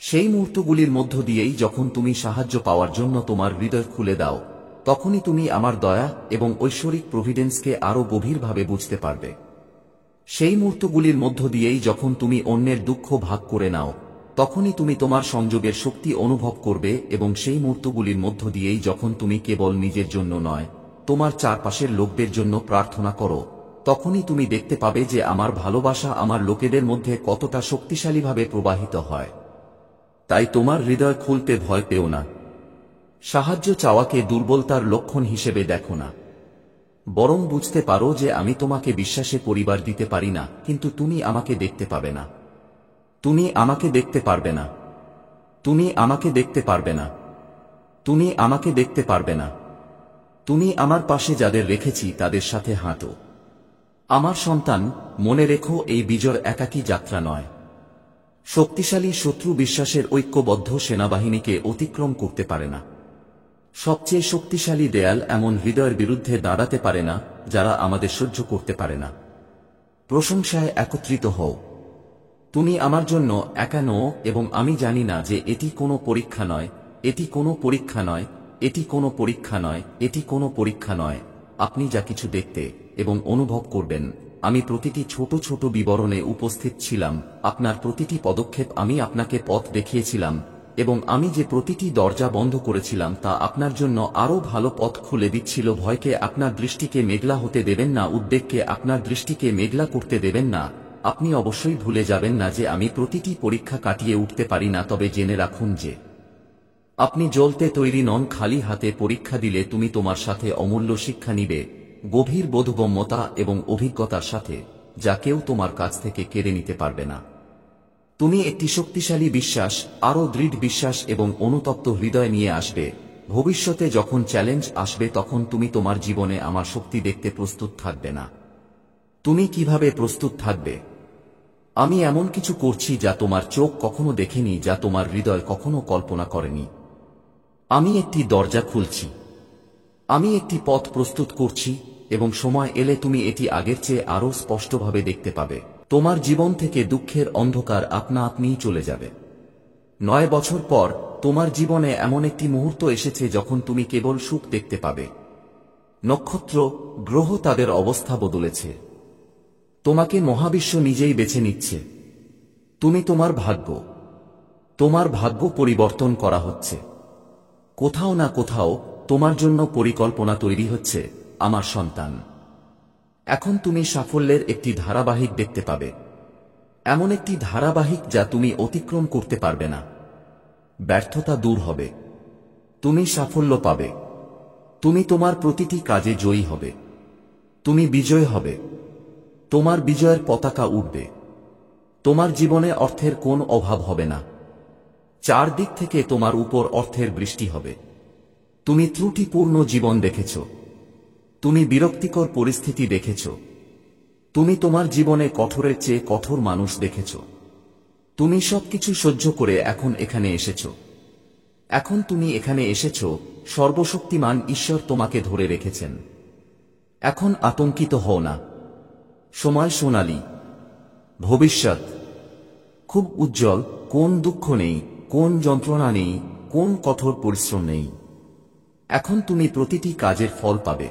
সেই মুহূর্তগুলির মধ্য দিয়েই যখন তুমি সাহায্য পাওয়ার জন্য তোমার হৃদয় খুলে দাও, তখনই তুমি আমার দয়া এবং ঐশ্বরিক প্রভিডেন্সকে আরো গভীরভাবে বুঝতে পারবে। সেই মুহূর্তগুলির মধ্য দিয়েই যখন তুমি অন্যের দুঃখ ভাগ করে নাও, তখনই তুমি তোমার সংযোগের শক্তি অনুভব করবে। এবং সেই মুহূর্তগুলির মধ্য দিয়েই যখন তুমি কেবল নিজের জন্য নয়, তোমার চারপাশের লোকদের জন্য প্রার্থনা করো, তখনই তুমি দেখতে পাবে যে আমার ভালোবাসা আমার লোকেদের মধ্যে কতটা শক্তিশালীভাবে প্রবাহিত হয়। তাই তোমার হৃদয় খুলতে ভয় পেও না। সাহায্য চাওয়াকে দুর্বলতার লক্ষণ হিসেবে দেখো না, বরং বুঝতে পারো যে আমি তোমাকে বিশ্বাসে পরিবার দিতে পারি না, কিন্তু তুমি আমাকে দেখতে পাবে না। তুমি আমাকে দেখতে পারবে না। তুমি আমাকে দেখতে পারবে না। তুমি আমাকে দেখতে পারবে না। তুমি আমার পাশে যাদের রেখেছি তাদের সাথে হাঁটো। আমার সন্তান, মনে রেখো, এই বিজয় একাকী যাত্রা নয়। শক্তিশালী শত্রু বিশ্বাসের ঐক্যবদ্ধ সেনাবাহিনীকে অতিক্রম করতে পারে না। সবচেয়ে শক্তিশালী দেয়াল এমন হৃদয়ের বিরুদ্ধে দাঁড়াতে পারে না যারা আমাদের সহ্য করতে পারে না। প্রশংসায় একত্রিত হও। তুমি আমার জন্য একা নও, এবং আমি জানি না যে এটি কোনো পরীক্ষা নয়, এটি কোনো পরীক্ষা নয়, এটি কোনো পরীক্ষা নয়, এটি কোনো পরীক্ষা নয়। আপনি যা কিছু দেখতে এবং অনুভব করবেন, আমি প্রতিটি ছোট ছোট বিবরণে উপস্থিত ছিলাম। আপনার প্রতিটি পদক্ষেপ আমি আপনাকে পথ দেখিয়েছিলাম, এবং আমি যে প্রতিটি দরজা বন্ধ করেছিলাম তা আপনার জন্য আরও ভালো পথ খুলে দিচ্ছিল। ভয়কে আপনার দৃষ্টিকে মেঘলা হতে দেবেন না, উদ্বেগকে আপনার দৃষ্টিকে মেঘলা করতে দেবেন না। আপনি অবশ্যই ভুলে যাবেন না যে আমি প্রতিটি পরীক্ষা কাটিয়ে উঠতে পারি না, তবে জেনে রাখুন যে আপনি জ্বলতে তৈরি নন। খালি হাতে পরীক্ষা দিলে তুমি তোমার সাথে অমূল্য শিক্ষা নিবে, গভীর বোধগম্যতা এবং অভিজ্ঞতার সাথে, যা কেউ তোমার কাছ থেকে কেড়ে নিতে পারবে না। তুমি একটি শক্তিশালী বিশ্বাস, আরও দৃঢ় বিশ্বাস এবং অনুতপ্ত হৃদয় নিয়ে আসবে। ভবিষ্যতে যখন চ্যালেঞ্জ আসবে, তখন তুমি তোমার জীবনে আমার শক্তি দেখতে প্রস্তুত থাকবে না। তুমি কিভাবে প্রস্তুত থাকবে? আমি এমন কিছু করছি যা তোমার চোখ কখনো দেখেনি, যা তোমার হৃদয় কখনো কল্পনা করেনি। আমি একটি দরজা খুলছি, আমি একটি পথ প্রস্তুত করছি, এবং সময় এলে তুমি এটি আগের চেয়ে আরও স্পষ্টভাবে দেখতে পাবে। তোমার জীবন থেকে দুঃখের অন্ধকার আপনা আপনিই চলে যাবে। 9 বছর পর তোমার জীবনে এমন একটি মুহূর্ত এসেছে যখন তুমি কেবল সুখ দেখতে পাবে। নক্ষত্র, গ্রহ তাদের অবস্থা বদলেছে। তোমাকে মহাবিশ্ব নিজেই বেছে নিচ্ছে। তুমি তোমার ভাগ্য পরিবর্তন করা হচ্ছে। কোথাও না কোথাও তোমার জন্য পরিকল্পনা তৈরি হচ্ছে, আমার সন্তান। এখন তুমি সাফল্যের একটি ধারাবাহিক দেখতে পাবে, এমন একটি ধারাবাহিক যা তুমি অতিক্রম করতে পারবে না। ব্যর্থতা দূর হবে, তুমি সাফল্য পাবে। তুমি তোমার প্রতিটি কাজে জয়ী হবে। তুমি বিজয় হবে। তোমার বিজয়ের পতাকা উঠবে। তোমার জীবনে অর্থের কোনো অভাব হবে না। চারদিক থেকে তোমার উপর অর্থের বৃষ্টি হবে। তুমি ত্রুটিপূর্ণ জীবন দেখেছ। তুমি বিরক্তিকর পরিস্থিতি দেখেছ। তুমি তোমার জীবনে কঠোরের চেয়ে কঠোর মানুষ দেখেছ। তুমি সবকিছু সহ্য করে এখন এখানে এসেছ। এখন তুমি এখানে এসেছ, সর্বশক্তিমান ঈশ্বর তোমাকে ধরে রেখেছেন। এখন আতঙ্কিত হও না। সময় সোনালী। ভবিষ্যৎ খুব উজ্জ্বল। কোন দুঃখ নেই, কোন যন্ত্রণা নেই, কোন কঠোর পরিশ্রম নেই। এখন তুমি প্রতিটি কাজের ফল পাবে।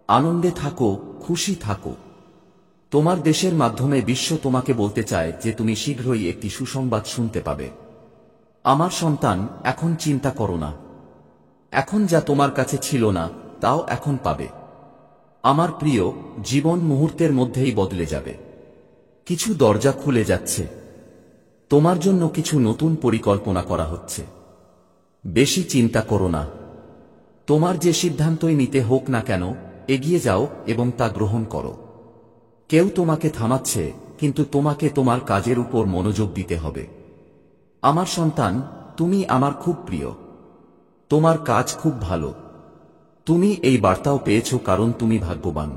আনন্দে থাকো, খুশি থাকো। তোমার দেশের মাধ্যমে বিশ্ব তোমাকে বলতে চায় যে তুমি শীঘ্রই একটি সুসংবাদ শুনতে পাবে। আমার সন্তান, এখন চিন্তা করো না। এখন যা তোমার কাছে ছিল না, তাও এখন পাবে। আমার প্রিয়, জীবন মুহূর্তের মধ্যেই বদলে যাবে। কিছু দরজা খুলে যাচ্ছে। তোমার জন্য কিছু নতুন পরিকল্পনা করা হচ্ছে। বেশি চিন্তা করো না। তোমার যে সিদ্ধান্তই নিতে হোক না কেন, এগিয়ে যাও এবং তা গ্রহণ করো। কেউ তোমাকে থামাচ্ছে, কিন্তু তোমাকে তোমার কাজের উপর মনোযোগ দিতে হবে। আমার সন্তান, তুমি আমার খুব প্রিয়। তোমার কাজ খুব ভালো। তুমি এই বার্তাও পেয়েছ কারণ তুমি ভাগ্যবান।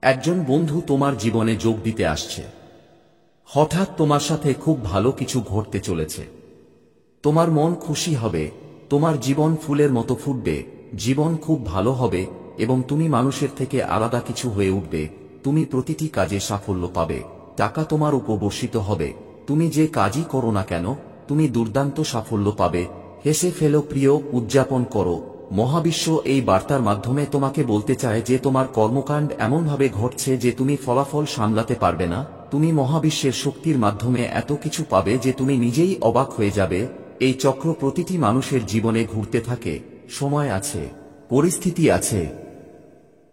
একজন বন্ধু তোমার জীবনে যোগ দিতে আসছে। হঠাৎ তোমার সাথে খুব ভালো কিছু ঘটতে চলেছে। তোমার মন খুশি হবে। তোমার জীবন ফুলের মতো ফুটবে। জীবন খুব ভালো হবে এবং তুমি মানুষের থেকে আলাদা কিছু হয়ে উঠবে। তুমি প্রতিটি কাজে সাফল্য পাবে। টাকা তোমার উপর বর্ষিত হবে। তুমি যে কাজই করো না কেন, তুমি দুর্দান্ত সাফল্য পাবে। হেসে ফেলো প্রিয়, উদযাপন করো। মহাবিশ্ব এই বার্তার মাধ্যমে তোমাকে বলতে চায় যে তোমার কর্মকাণ্ড এমনভাবে ঘটছে যে তুমি ফলাফল সামলাতে পারবে না। তুমি মহাবিশ্বের শক্তির মাধ্যমে এত কিছু পাবে যে তুমি নিজেই অবাক হয়ে যাবে। এই চক্র প্রতিটি মানুষের জীবনে ঘুরতে থাকে। সময় আছে, পরিস্থিতি আছে,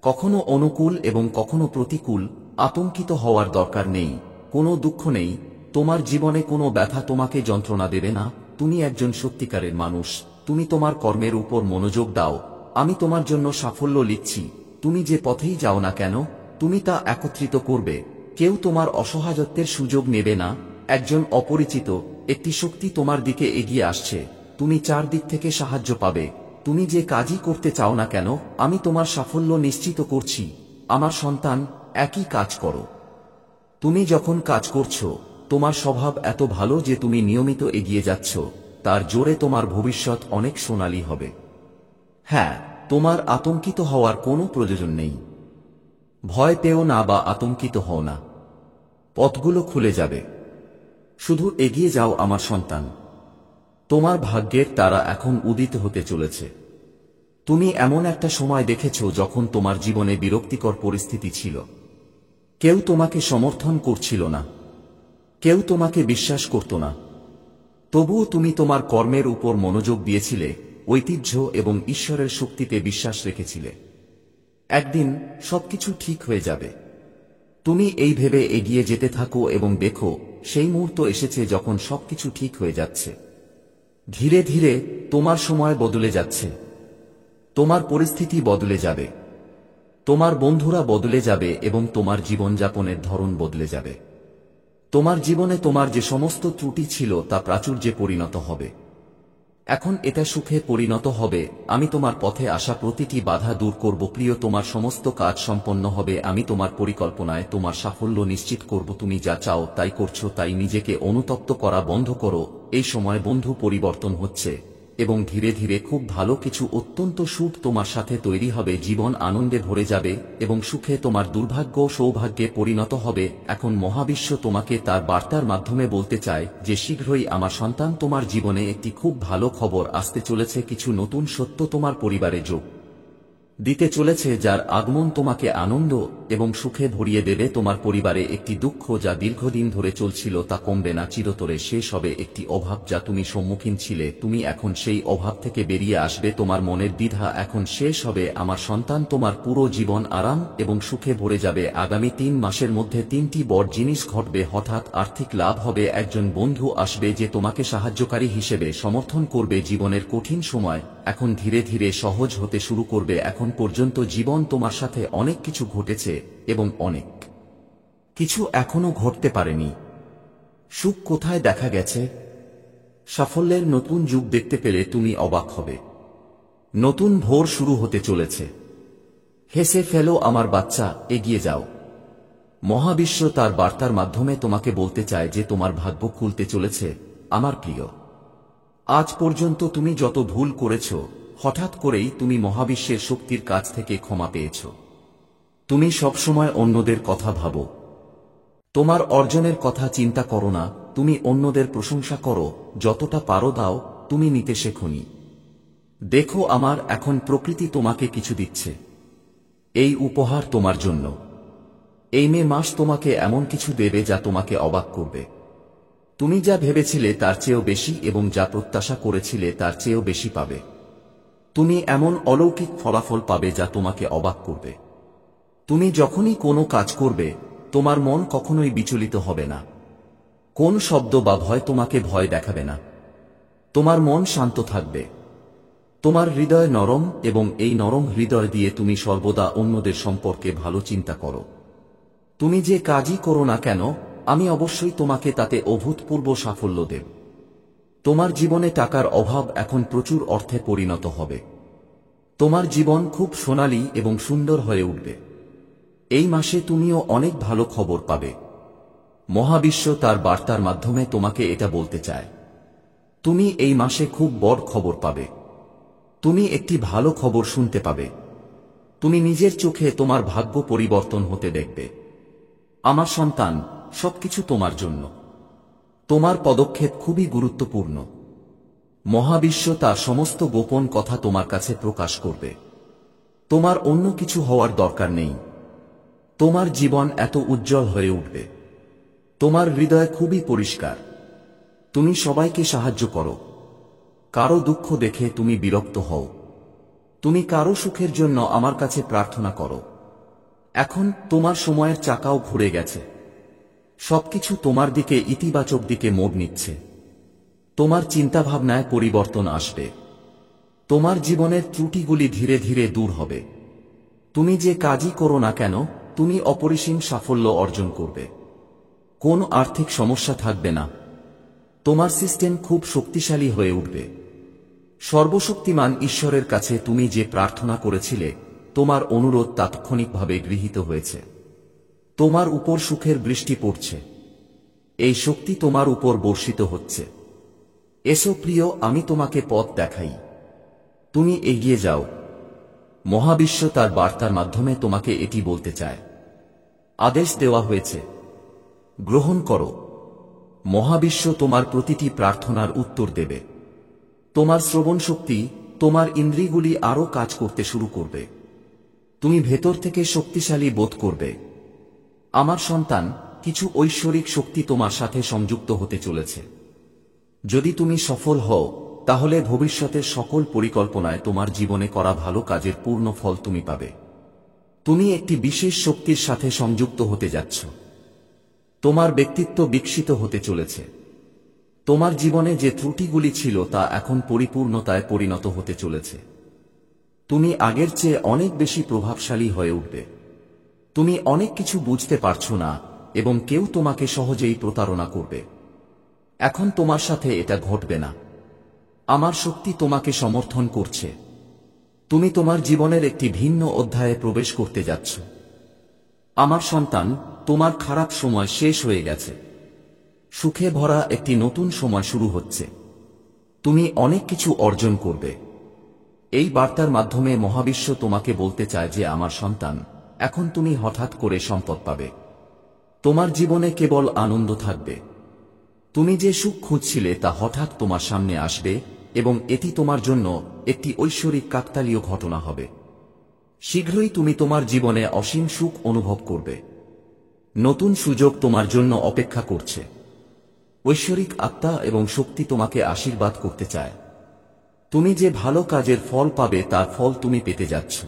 কখনো অনুকূল এবং কখনো প্রতিকূল। আতঙ্কিত হওয়ার দরকার নেই। কোনো দুঃখ নেই। তোমার জীবনে কোনো ব্যথা তোমাকে যন্ত্রণা দেবে না। তুমি একজন সত্যিকারের মানুষ। তুমি তোমার কর্মের উপর মনোযোগ দাও। আমি তোমার জন্য সাফল্য লিখছি। তুমি যে পথেই যাও না কেন, তুমি তা একত্রিত করবে। কেউ তোমার অসহায়ত্বের সুযোগ নেবে না। একজন অপরিচিত একটি শক্তি তোমার দিকে এগিয়ে আসছে। তুমি চারদিক থেকে সাহায্য পাবে। তুমি যে কাজই করতে চাও না কেন, আমি তোমার সাফল্য নিশ্চিত করছি। আমার সন্তান, একই কাজ করো। তুমি যখন কাজ করছো, তোমার স্বভাব এত ভালো যে তুমি নিয়মিত এগিয়ে যাচ্ছ। তার জোরে তোমার ভবিষ্যৎ অনেক সোনালী হবে। হ্যাঁ, তোমার আতঙ্কিত হওয়ার কোনো প্রয়োজন নেই। ভয় পেও না বা আতঙ্কিত হও না। পথগুলো খুলে যাবে। শুধু এগিয়ে যাও আমার সন্তান। তোমার ভাগ্যের তারা এখন উদিত হতে চলেছে। তুমি এমন একটা সময় দেখেছ যখন তোমার জীবনে বিরক্তিকর পরিস্থিতি ছিল। কেউ তোমাকে সমর্থন করছিল না। কেউ তোমাকে বিশ্বাস করত না। তবুও তুমি তোমার কর্মের উপর মনোযোগ দিয়েছিলে, ঐতিহ্য এবং ঈশ্বরের শক্তিতে বিশ্বাস রেখেছিলে। একদিন সবকিছু ঠিক হয়ে যাবে। তুমি এই ভেবে এগিয়ে যেতে থাকো এবং দেখো, সেই মুহূর্ত এসেছে যখন সবকিছু ঠিক হয়ে যাচ্ছে। ধীরে ধীরে তোমার সময় বদলে যাচ্ছে। তোমার পরিস্থিতি বদলে যাবে। তোমার বন্ধুরা বদলে যাবে এবং তোমার জীবনযাপনের ধরন বদলে যাবে। তোমার জীবনে তোমার যে সমস্ত ত্রুটি ছিল তা প্রাচুর্যে পরিণত হবে। এখন এটা সুখে পরিণত হবে। আমি তোমার পথে আসা প্রতিটি বাধা দূর করব প্রিয়। তোমার সমস্ত কাজ সম্পন্ন হবে। আমি তোমার পরিকল্পনায় তোমার সাফল্য নিশ্চিত করব। তুমি যা চাও তাই করছো, তাই নিজেকে অনুতপ্ত করা বন্ধ করো। এই সময় বন্ধু পরিবর্তন হচ্ছে এবং ধীরে ধীরে খুব ভালো কিছু অত্যন্ত সুখ তোমার সাথে তৈরি হবে। জীবন আনন্দে ভরে যাবে এবং সুখে তোমার দুর্ভাগ্য সৌভাগ্যে পরিণত হবে। এখন মহাবিশ্ব তোমাকে তার বার্তার মাধ্যমে বলতে চায় যে শীঘ্রই আমার সন্তান, তোমার জীবনে একটি খুব ভালো খবর আসতে চলেছে। কিছু নতুন সত্য তোমার পরিবারে যোগ দিতে চলেছে, যার আগমন তোমাকে আনন্দ এবং সুখে ভরিয়ে দেবে। তোমার পরিবারে একটি দুঃখ যা দীর্ঘদিন ধরে চলছিল তা কমবে না, চিরতরে শেষ হবে। একটি অভাব যা তুমি সম্মুখীন ছিলে, তুমি এখন সেই অভাব থেকে বেরিয়ে আসবে। তোমার মনের দ্বিধা এখন শেষ হবে। আমার সন্তান, তোমার পুরো জীবন আরাম এবং সুখে ভরে যাবে। আগামী 3 মাসের মধ্যে 3টি বড় জিনিস ঘটবে। হঠাৎ আর্থিক লাভ হবে। একজন বন্ধু আসবে যে তোমাকে সাহায্যকারী হিসেবে সমর্থন করবে। জীবনের কঠিন সময় এখন ধীরে ধীরে সহজ হতে শুরু করবে। এখন এখন পর্যন্ত জীবন তোমার সাথে অনেক কিছু ঘটেছে এবং অনেক কিছু এখনো ঘটতে পারেনি। সুখ কোথায় দেখা গেছে? সাফল্যের নতুন যুগ দেখতে পেলে তুমি অবাক হবে। নতুন ভোর শুরু হতে চলেছে। হেসে ফেলো আমার বাচ্চা, এগিয়ে যাও। মহাবিশ্ব তার বার্তার মাধ্যমে তোমাকে বলতে চায় যে তোমার ভাগ্য খুলতে চলেছে আমার প্রিয়। আজ পর্যন্ত তুমি যত ভুল করেছ, হঠাৎ করেই তুমি মহাবিশ্বের শক্তির কাছ থেকে ক্ষমা পেয়েছ। তুমি সবসময় অন্যদের কথা ভাবো, তোমার অর্জনের কথা চিন্তা করো না। তুমি অন্যদের প্রশংসা করো, যতটা পারো দাও, তুমি নিতে শেখোনি। দেখো আমার এখন প্রকৃতি তোমাকে কিছু দিচ্ছে। এই উপহার তোমার জন্য। এই মে মাস তোমাকে এমন কিছু দেবে যা তোমাকে অবাক করবে। তুমি যা ভেবেছিলে তার চেয়েও বেশি এবং যা প্রত্যাশা করেছিলে তার চেয়েও বেশি পাবে। তুমি এমন অলৌকিক ফলাফল পাবে যা তোমাকে অবাক করবে। তুমি যখনই কোনো কাজ করবে, তোমার মন কখনোই বিচলিত হবে না। কোন শব্দ বা ভয় তোমাকে ভয় দেখাবে না। তোমার মন শান্ত থাকবে। তোমার হৃদয় নরম এবং এই নরম হৃদয় দিয়ে তুমি সর্বদা অন্যদের সম্পর্কে ভালো চিন্তা করো। তুমি যে কাজই করো না কেন, আমি অবশ্যই তোমাকে তাতে অভূতপূর্ব সাফল্য দেব। তোমার জীবনে টাকার অভাব এখন প্রচুর অর্থে পরিণত হবে। তোমার জীবন খুব সোনালী এবং সুন্দর হয়ে উঠবে। এই মাসে তুমিও অনেক ভালো খবর পাবে। মহাবিশ্ব তার বার্তার মাধ্যমে তোমাকে এটা বলতে চায়। তুমি এই মাসে খুব বড় খবর পাবে। তুমি একটি ভালো খবর শুনতে পাবে। তুমি নিজের চোখে তোমার ভাগ্য পরিবর্তন হতে দেখবে। আমার সন্তান, সবকিছু তোমার জন্য। তোমার পদক্ষেপ খুবই গুরুত্বপূর্ণ। মহাবিশ্ব তার সমস্ত গোপন কথা তোমার কাছে প্রকাশ করবে। তোমার অন্য কিছু হওয়ার দরকার নেই। তোমার জীবন এত উজ্জ্বল হয়ে উঠবে। তোমার হৃদয় খুবই পরিষ্কার। তুমি সবাইকে সাহায্য করো। কারো দুঃখ দেখে তুমি বিরক্ত হও। তুমি কারো সুখের জন্য আমার কাছে প্রার্থনা করো। এখন তোমার সময়ের চাকাও ঘুরে গেছে। সবকিছু তোমার দিকে ইতিবাচক দিকে মোড় নিচ্ছে। তোমার চিন্তাভাবনায় পরিবর্তন আসবে। তোমার জীবনের ত্রুটিগুলি ধীরে ধীরে দূর হবে। তুমি যে কাজই করো না কেন, তুমি অপরিসীম সাফল্য অর্জন করবে। কোন আর্থিক সমস্যা থাকবে না। তোমার সিস্টেম খুব শক্তিশালী হয়ে উঠবে। সর্বশক্তিমান ঈশ্বরের কাছে তুমি যে প্রার্থনা করেছিলে, তোমার অনুরোধ তাৎক্ষণিকভাবে গৃহীত হয়েছে। তোমার উপর সুখের বৃষ্টি পড়ছে। এই শক্তি তোমার উপর বর্ষিত হচ্ছে। এসো প্রিয়, আমি তোমাকে পথ দেখাই। তুমি এগিয়ে যাও। মহাবিশ্ব তার বার্তার মাধ্যমে তোমাকে এটি বলতে চায়। আদেশ দেওয়া হয়েছে, গ্রহণ করো। মহাবিশ্ব তোমার প্রতিটি প্রার্থনার উত্তর দেবে। তোমার শ্রবণ শক্তি, তোমার ইন্দ্রিয়গুলি আরও কাজ করতে শুরু করবে। তুমি ভেতর থেকে শক্তিশালী বোধ করবে। আমার সন্তান, কিছু ঐশ্বরিক শক্তি তোমার সাথে সংযুক্ত হতে চলেছে। যদি তুমি সফল হও, তাহলে ভবিষ্যতের সকল পরিকল্পনায় তোমার জীবনে করা ভালো কাজের পূর্ণ ফল তুমি পাবে। তুমি একটি বিশেষ শক্তির সাথে সংযুক্ত হতে যাচ্ছ। তোমার ব্যক্তিত্ব বিকশিত হতে চলেছে। তোমার জীবনে যে ত্রুটিগুলি ছিল তা এখন পরিপূর্ণতায় পরিণত হতে চলেছে। তুমি আগের চেয়ে অনেক বেশি প্রভাবশালী হয়ে উঠবে। তুমি অনেক কিছু বুঝতে পারছো না এবং কেউ তোমাকে সহজেই প্রতারণা করবে। এখন তোমার সাথে এটা ঘটবে না। আমার শক্তি তোমাকে সমর্থন করছে। তুমি তোমার জীবনের একটি ভিন্ন অধ্যায়ে প্রবেশ করতে যাচ্ছ। আমার সন্তান, তোমার খারাপ সময় শেষ হয়ে গেছে। সুখে ভরা একটি নতুন সময় শুরু হচ্ছে। তুমি অনেক কিছু অর্জন করবে। এই বার্তার মাধ্যমে মহাবিশ্ব তোমাকে বলতে চায় যে আমার সন্তান, এখন তুমি হঠাৎ করে সম্পদ পাবে। তোমার জীবনে কেবল আনন্দ থাকবে। তুমি যে সুখ খুঁজছিলে তা হঠাৎ তোমার সামনে আসবে এবং এটি তোমার জন্য একটি ঐশ্বরিক কাকতালীয় ঘটনা হবে। শীঘ্রই তুমি তোমার জীবনে অসীম সুখ অনুভব করবে। নতুন সুযোগ তোমার জন্য অপেক্ষা করছে। ঐশ্বরিক আত্মা এবং শক্তি তোমাকে আশীর্বাদ করতে চায়। তুমি যে ভালো কাজের ফল পাবে তার ফল তুমি পেতে যাচ্ছ।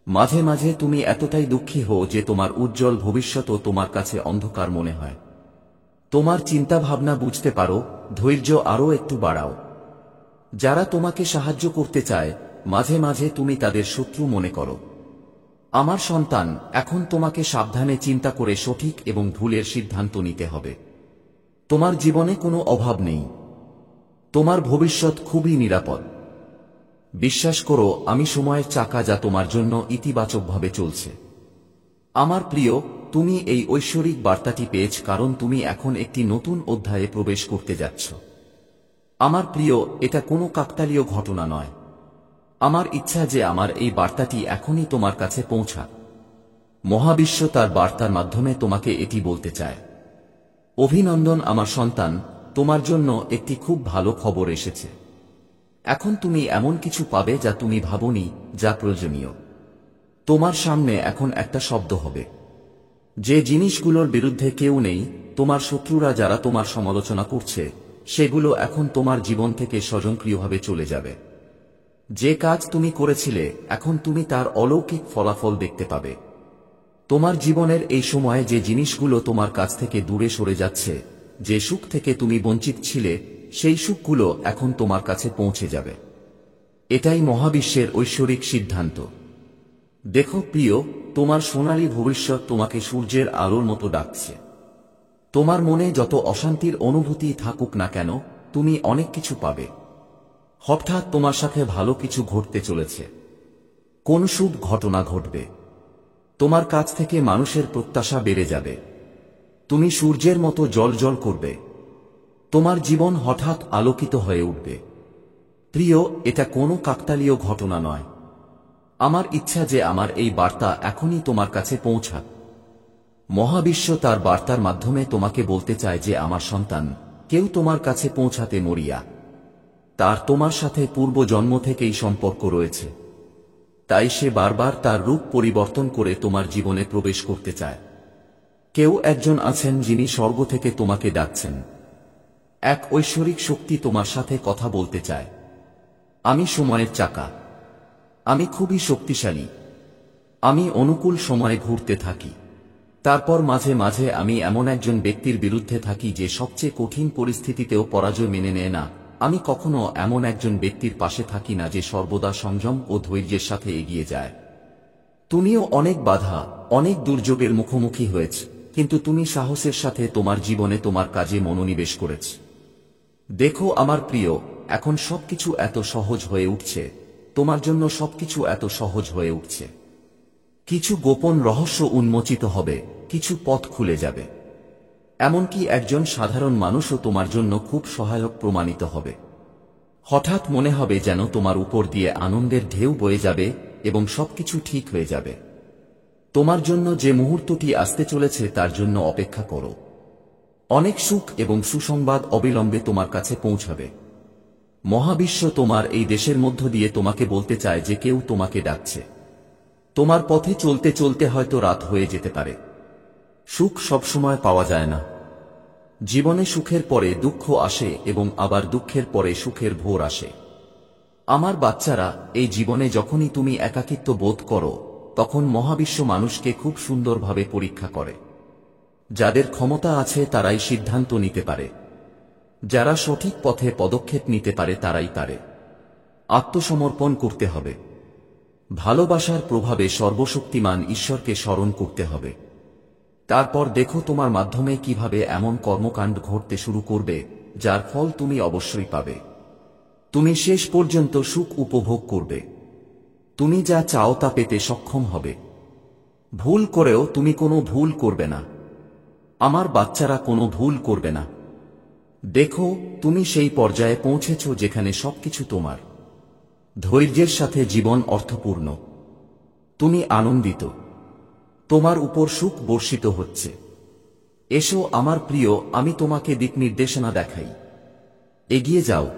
মাঝে মাঝে তুমি এতটাই দুঃখী হও যে তোমার উজ্জ্বল ভবিষ্যৎও তোমার কাছে অন্ধকার মনে হয়। তোমার চিন্তাভাবনা বুঝতে পারো, ধৈর্য আরও একটু বাড়াও। যারা তোমাকে সাহায্য করতে চায় মাঝে মাঝে তুমি তাদের শত্রু মনে করো। আমার সন্তান, এখন তোমাকে সাবধানে চিন্তা করে সঠিক এবং ভুলের সিদ্ধান্ত নিতে হবে। তোমার জীবনে কোনো অভাব নেই। তোমার ভবিষ্যৎ খুবই নিরাপদ। বিশ্বাস করো, আমি সময়ের চাকা যা তোমার জন্য ইতিবাচকভাবে চলছে। আমার প্রিয়, তুমি এই ঐশ্বরিক বার্তাটি পেয়েছ কারণ তুমি এখন একটি নতুন অধ্যায়ে প্রবেশ করতে যাচ্ছ। আমার প্রিয়, এটা কোনো কাকতালীয় ঘটনা নয়। আমার ইচ্ছা যে আমার এই বার্তাটি এখনই তোমার কাছে পৌঁছাক। মহাবিশ্ব তার বার্তার মাধ্যমে তোমাকে এটি বলতে চায়। অভিনন্দন আমার সন্তান, তোমার জন্য একটি খুব ভালো খবর এসেছে। এখন তুমি এমন কিছু পাবে যা তুমি ভাবনি, যা প্রয়োজনীয়। তোমার সামনে এখন একটা শব্দ হবে। যে জিনিসগুলোর বিরুদ্ধে কেউ নেই, তোমার শত্রুরা যারা তোমার সমালোচনা করছে, সেগুলো এখন তোমার জীবন থেকে স্বয়ংক্রিয়ভাবে চলে যাবে। যে কাজ তুমি করেছিলে, এখন তুমি তার অলৌকিক ফলাফল দেখতে পাবে। তোমার জীবনের এই সময়ে যে জিনিসগুলো তোমার কাছ থেকে দূরে সরে যাচ্ছে, যে সুখ থেকে তুমি বঞ্চিত ছিলে, সেই সুখগুলো এখন তোমার কাছে পৌঁছে যাবে। এটাই মহাবিশ্বের ঐশ্বরিক সিদ্ধান্ত। দেখো প্রিয়, তোমার সোনালী ভবিষ্যৎ তোমাকে সূর্যের আলোর মতো ডাকছে। তোমার মনে যত অশান্তির অনুভূতি থাকুক না কেন, তুমি অনেক কিছু পাবে। হঠাৎ তোমার সাথে ভালো কিছু ঘটতে চলেছে। কোন শুভ ঘটনা ঘটবে। তোমার কাছ থেকে মানুষের প্রত্যাশা বেড়ে যাবে। তুমি সূর্যের মতো জ্বলজ্বল করবে। তোমার জীবন হঠাৎ আলোকিত হয়ে উঠবে। প্রিয়, এটা কোনো কাকতালীয় ঘটনা নয়। আমার ইচ্ছা যে আমার এই বার্তা এখনই তোমার কাছে পৌঁছাক। মহাবিশ্ব তার বার্তার মাধ্যমে তোমাকে বলতে চায় যে আমার সন্তান, কেউ তোমার কাছে পৌঁছাতে মরিয়া। তার তোমার সাথে পূর্বজন্ম থেকেই সম্পর্ক রয়েছে। তাই সে বারবার তার রূপ পরিবর্তন করে তোমার জীবনে প্রবেশ করতে চায়। কেউ একজন আছেন যিনি স্বর্গ থেকে তোমাকে ডাকছেন। এক ঐশ্বরিক শক্তি তোমার সাথে কথা বলতে চায়। আমি সময়ের চাকা। আমি খুবই শক্তিশালী। আমি অনুকূল সময়ে ঘুরতে থাকি। তারপর মাঝে মাঝে আমি এমন একজন ব্যক্তির বিরুদ্ধে থাকি যে সবচেয়ে কঠিন পরিস্থিতিতেও পরাজয় মেনে নেয় না। আমি কখনো এমন একজন ব্যক্তির পাশে থাকি না যে সর্বদা সংযম ও ধৈর্যের সাথে এগিয়ে যায়। তুমিও অনেক বাধা, অনেক দুর্যোগের মুখোমুখি হয়েছ, কিন্তু তুমি সাহসের সাথে তোমার জীবনে তোমার কাজে মনোনিবেশ করেছ। দেখো আমার প্রিয়, এখন সবকিছু এত সহজ হয়ে উঠছে। তোমার জন্য সবকিছু এত সহজ হয়ে উঠছে। কিছু গোপন রহস্য উন্মোচিত হবে, কিছু পথ খুলে যাবে। এমনকি একজন সাধারণ মানুষও তোমার জন্য খুব সহায়ক প্রমাণিত হবে। হঠাৎ মনে হবে যেন তোমার উপর দিয়ে আনন্দের ঢেউ বয়ে যাবে এবং সবকিছু ঠিক হয়ে যাবে। তোমার জন্য যে মুহূর্তটি আসতে চলেছে তার জন্য অপেক্ষা করো। অনেক সুখ এবং সুসংবাদ অবিলম্বে তোমার কাছে পৌঁছাবে। মহাবিশ্ব তোমার এই দেশের মধ্য দিয়ে তোমাকে বলতে চায় যে কেউ তোমাকে ডাকছে। তোমার পথে চলতে চলতে হয়তো রাত হয়ে যেতে পারে। সুখ সবসময় পাওয়া যায় না। জীবনে সুখের পরে দুঃখ আসে এবং আবার দুঃখের পরে সুখের ভোর আসে। আমার বাচ্চারা, এই জীবনে যখনই তুমি একাকিত্ব বোধ করো, তখন মহাবিশ্ব মানুষকে খুব সুন্দরভাবে পরীক্ষা করে। যাদের ক্ষমতা আছে তারাই সিদ্ধান্ত নিতে পারে। যারা সঠিক পথে পদক্ষেপ নিতে পারে তারাই পারে। আত্মসমর্পণ করতে হবে। ভালোবাসার প্রভাবে সর্বশক্তিমান ঈশ্বরকে স্মরণ করতে হবে। তারপর দেখো তোমার মাধ্যমে কিভাবে এমন কর্মকাণ্ড ঘটতে শুরু করবে যার ফল তুমি অবশ্যই পাবে। তুমি শেষ পর্যন্ত সুখ উপভোগ করবে। তুমি যা চাও তা পেতে সক্ষম হবে। ভুল করেও তুমি কোনো ভুল করবে না। আমার বাচ্চারা কোনো ভুল করবে না। দেখো, তুমি সেই পর্যায়ে পৌঁছেছ যেখানে সবকিছু তোমার। ধৈর্যের সাথে জীবন অর্থপূর্ণ। তুমি আনন্দিত। তোমার উপর সুখ বর্ষিত হচ্ছে। এসো আমার প্রিয়, আমি তোমাকে দিক নির্দেশনা দেখাই। এগিয়ে যাও।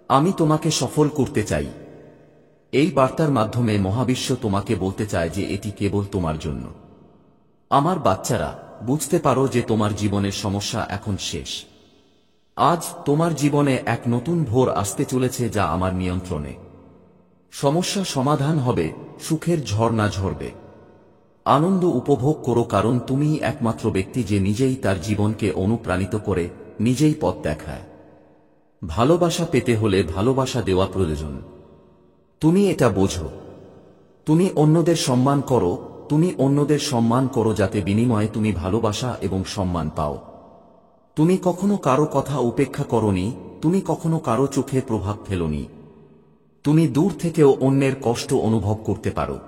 আমি তোমাকে সফল করতে চাই। এই বার্তার মাধ্যমে মহাবিশ্ব তোমাকে বলতে চায় যে এটি কেবল তোমার জন্য। আমার বাচ্চারা, বুঝতে পারো যে তোমার জীবনের সমস্যা এখন শেষ। আজ তোমার জীবনে এক নতুন ভোর আসতে চলেছে যা আমার নিয়ন্ত্রণে। সমস্যা সমাধান হবে, সুখের ঝর্ণা ঝরবে। আনন্দ উপভোগ করো, কারণ তুমিই একমাত্র ব্যক্তি যে নিজেই তার জীবনকে অনুপ্রাণিত করে, নিজেই পথ দেখায়। ভালোবাসা পেতে হলে ভালোবাসা দেওয়া প্রয়োজন। তুমি এটা বোঝো। তুমি অন্যদের সম্মান করো, তুমি অন্যদের সম্মান করো যাতে বিনিময়ে তুমি ভালোবাসা এবং সম্মান পাও। তুমি কখনো কারো কথা উপেক্ষা করনি, তুমি কখনো কারো চোখে প্রভাব ফেলোনি। তুমি দূর থেকেও অন্যের কষ্ট অনুভব করতে পারো।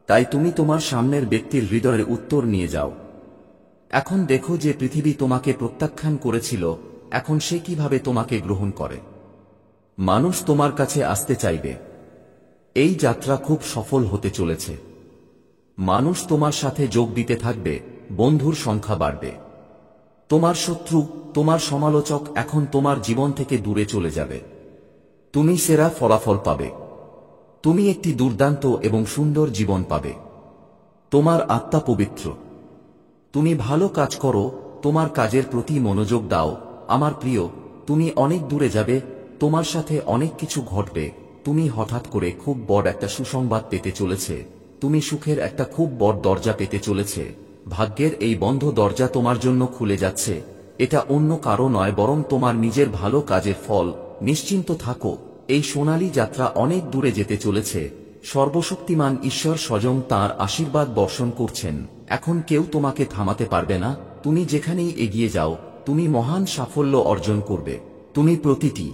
তাই তুমি তোমার সামনের ব্যক্তির হৃদয়ের উত্তর নিয়ে যাও। এখন দেখো যে পৃথিবী তোমাকে প্রত্যাখ্যান করেছিল, এখন সে কিভাবে তোমাকে গ্রহণ করে। মানুষ তোমার কাছে আসতে চাইবে। এই যাত্রা খুব সফল হতে চলেছে। মানুষ তোমার সাথে যোগ দিতে থাকবে, বন্ধুর সংখ্যা বাড়বে। তোমার শত্রু, তোমার সমালোচক এখন তোমার জীবন থেকে দূরে চলে যাবে। তুমি সেরা ফলাফল পাবে। তুমি একটি দুর্দান্ত এবং সুন্দর জীবন পাবে। তোমার আত্মা পবিত্র। তুমি ভালো কাজ করো, তোমার কাজের প্রতি মনোযোগ দাও। আমার প্রিয়, তুমি অনেক দূরে যাবে, তোমার সাথে অনেক কিছু ঘটবে। তুমি হঠাৎ করে খুব বড় একটা সুসংবাদ পেতে চলেছে। তুমি সুখের একটা খুব বড় দরজা পেতে চলেছে। ভাগ্যের এই বন্ধ দরজা তোমার জন্য খুলে যাচ্ছে। এটা অন্য কারো নয়, বরং তোমার নিজের ভালো কাজের ফল। নিশ্চিন্ত থাকো, এই সোনালী যাত্রা অনেক দূরে যেতে চলেছে। সর্বশক্তিমান ঈশ্বর স্বয়ং তাঁর আশীর্বাদ বর্ষণ করছেন। এখন কেউ তোমাকে থামাতে পারবে না। তুমি যেখানেই এগিয়ে যাও, তুমি মহান সাফল্য অর্জন করবে। তুমি প্রতিটি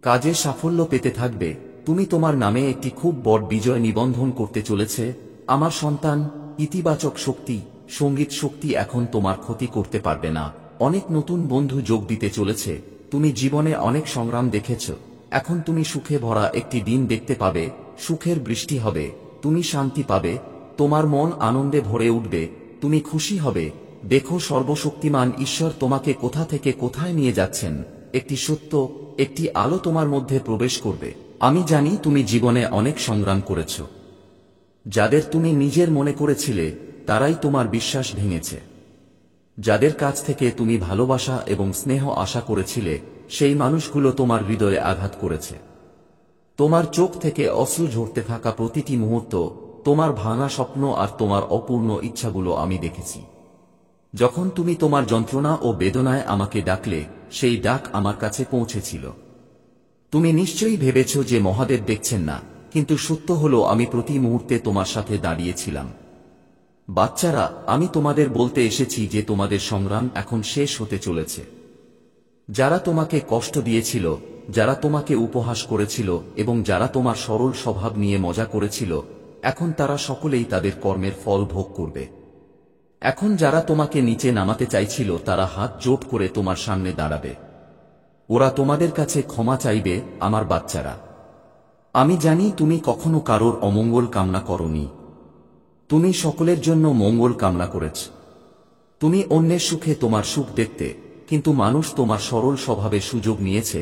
কাজে সাফল্য পেতে থাকবে। তুমি তোমার নামে একটি খুব বড় বিজয় নিবন্ধন করতে চলেছে। আমার সন্তান, ইতিবাচক শক্তি, সঙ্গীত শক্তি এখন তোমার ক্ষতি করতে পারবে না। অনেক নতুন বন্ধু যোগ দিতে চলেছে। তুমি জীবনে অনেক সংগ্রাম দেখেছ, এখন তুমি সুখে ভরা একটি দিন দেখতে পাবে। সুখের বৃষ্টি হবে, তুমি শান্তি পাবে, তোমার মন আনন্দে ভরে উঠবে, তুমি খুশি হবে। দেখো সর্বশক্তিমান ঈশ্বর তোমাকে কোথা থেকে কোথায় নিয়ে যাচ্ছেন। একটি সত্য, একটি আলো তোমার মধ্যে প্রবেশ করবে। আমি জানি তুমি জীবনে অনেক সংগ্রাম করেছ। যাদের তুমি নিজের মনে করেছিলে, তারাই তোমার বিশ্বাস ভেঙেছে। যাদের কাছ থেকে তুমি ভালোবাসা এবং স্নেহ আশা করেছিলে, সেই মানুষগুলো তোমার হৃদয়ে আঘাত করেছে। তোমার চোখ থেকে অশ্রু ঝরতে থাকা প্রতিটি মুহূর্ত, তোমার ভাঙা স্বপ্ন আর তোমার অপূর্ণ ইচ্ছাগুলো আমি দেখেছি। যখন তুমি তোমার যন্ত্রণা ও বেদনায় আমাকে ডাকলে, সেই ডাক আমার কাছে পৌঁছেছিল। তুমি নিশ্চয়ই ভেবেছ যে মহাদেব দেখছেন না, কিন্তু সত্য হলো আমি প্রতি মুহূর্তে তোমার সাথে দাঁড়িয়েছিলাম। বাচ্চারা, আমি তোমাদের বলতে এসেছি যে তোমাদের সংগ্রাম এখন শেষ হতে চলেছে। যারা তোমাকে কষ্ট দিয়েছিল, যারা তোমাকে উপহাস করেছিল এবং যারা তোমার সরল স্বভাব নিয়ে মজা করেছিল, এখন তারা সকলেই তাদের কর্মের ফল ভোগ করবে। এখন যারা তোমাকে নিচে নামাতে চাইছিল, তারা হাত জোট করে তোমার সামনে দাঁড়াবে। ওরা তোমাদের কাছে ক্ষমা চাইবে। আমার বাচ্চারা, আমি জানি তুমি কখনো কারোর অমঙ্গল কামনা করনি। তুমি সকলের জন্য মঙ্গল কামনা করেছ। তুমি অন্যের সুখে তোমার সুখ দেখতে, কিন্তু মানুষ তোমার সরল স্বভাবে সুযোগ নিয়েছে।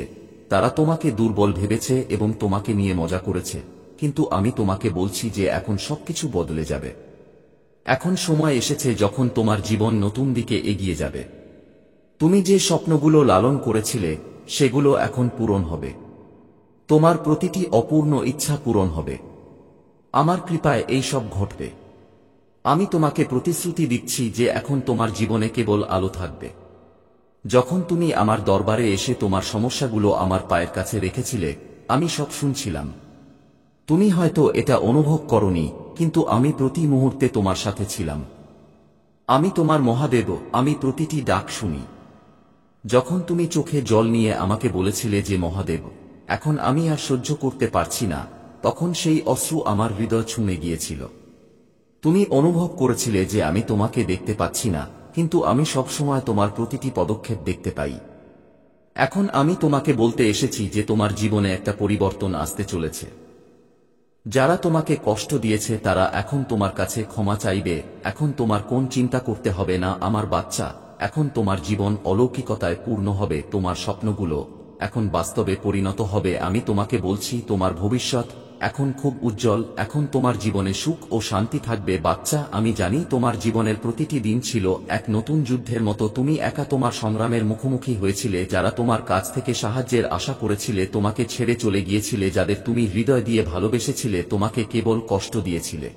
তারা তোমাকে দুর্বল ভেবেছে এবং তোমাকে নিয়ে মজা করেছে। কিন্তু আমি তোমাকে বলছি যে এখন সবকিছু বদলে যাবে। এখন সময় এসেছে যখন তোমার জীবন নতুন দিকে এগিয়ে যাবে। তুমি যে স্বপ্নগুলো লালন করেছিলে, সেগুলো এখন পূরণ হবে। তোমার প্রতিটি অপূর্ণ ইচ্ছা পূরণ হবে। আমার কৃপায় এই সব ঘটবে। আমি তোমাকে প্রতিশ্রুতি দিচ্ছি যে এখন তোমার জীবনে কেবল আলো থাকবে। যখন তুমি আমার দরবারে এসে তোমার সমস্যাগুলো আমার পায়ের কাছে রেখেছিলে, আমি সব শুনছিলাম। তুমি হয়তো এটা অনুভব করনি, কিন্তু আমি প্রতি মুহূর্তে তোমার সাথে ছিলাম। আমি তোমার মহাদেব, আমি প্রতিটি ডাক শুনি। যখন তুমি চোখে জল নিয়ে আমাকে বলেছিলে যে মহাদেব, এখন আমি আর সহ্য করতে পারছি না, তখন সেই অশ্রু আমার হৃদয় ছুঁয়ে গিয়েছিল। তুমি অনুভব করেছিলে যে আমি তোমাকে দেখতে পাচ্ছি না, কিন্তু আমি সবসময় তোমার প্রতিটি পদক্ষেপ দেখতে পাই। এখন আমি তোমাকে বলতে এসেছি যে তোমার জীবনে একটা পরিবর্তন আসতে চলেছে। যারা তোমাকে কষ্ট দিয়েছে তারা এখন তোমার কাছে ক্ষমা চাইবে। এখন তোমার কোন চিন্তা করতে হবে না আমার বাচ্চা। এখন তোমার জীবন অলৌকিকতায় পূর্ণ হবে। তোমার স্বপ্নগুলো এখন বাস্তবে পরিণত হবে। আমি তোমাকে বলছি, তোমার ভবিষ্যৎ এখন খুব উজ্জ্বল। এখন তোমার জীবনে সুখ ও শান্তি থাকবে। বাচ্চা, আমি জানি তোমার জীবনের প্রতিটি দিন ছিল এক নতুন যুদ্ধের মতো। তুমি একা তোমার সংগ্রামের মুখোমুখি হয়েছিলে। যারা তোমার কাছ থেকে সাহায্যের আশা করেছিলে তোমাকে ছেড়ে চলে গিয়েছিলে। যাদের তুমি হৃদয় দিয়ে ভালোবেসেছিলে তোমাকে কেবল কষ্ট দিয়েছিলে।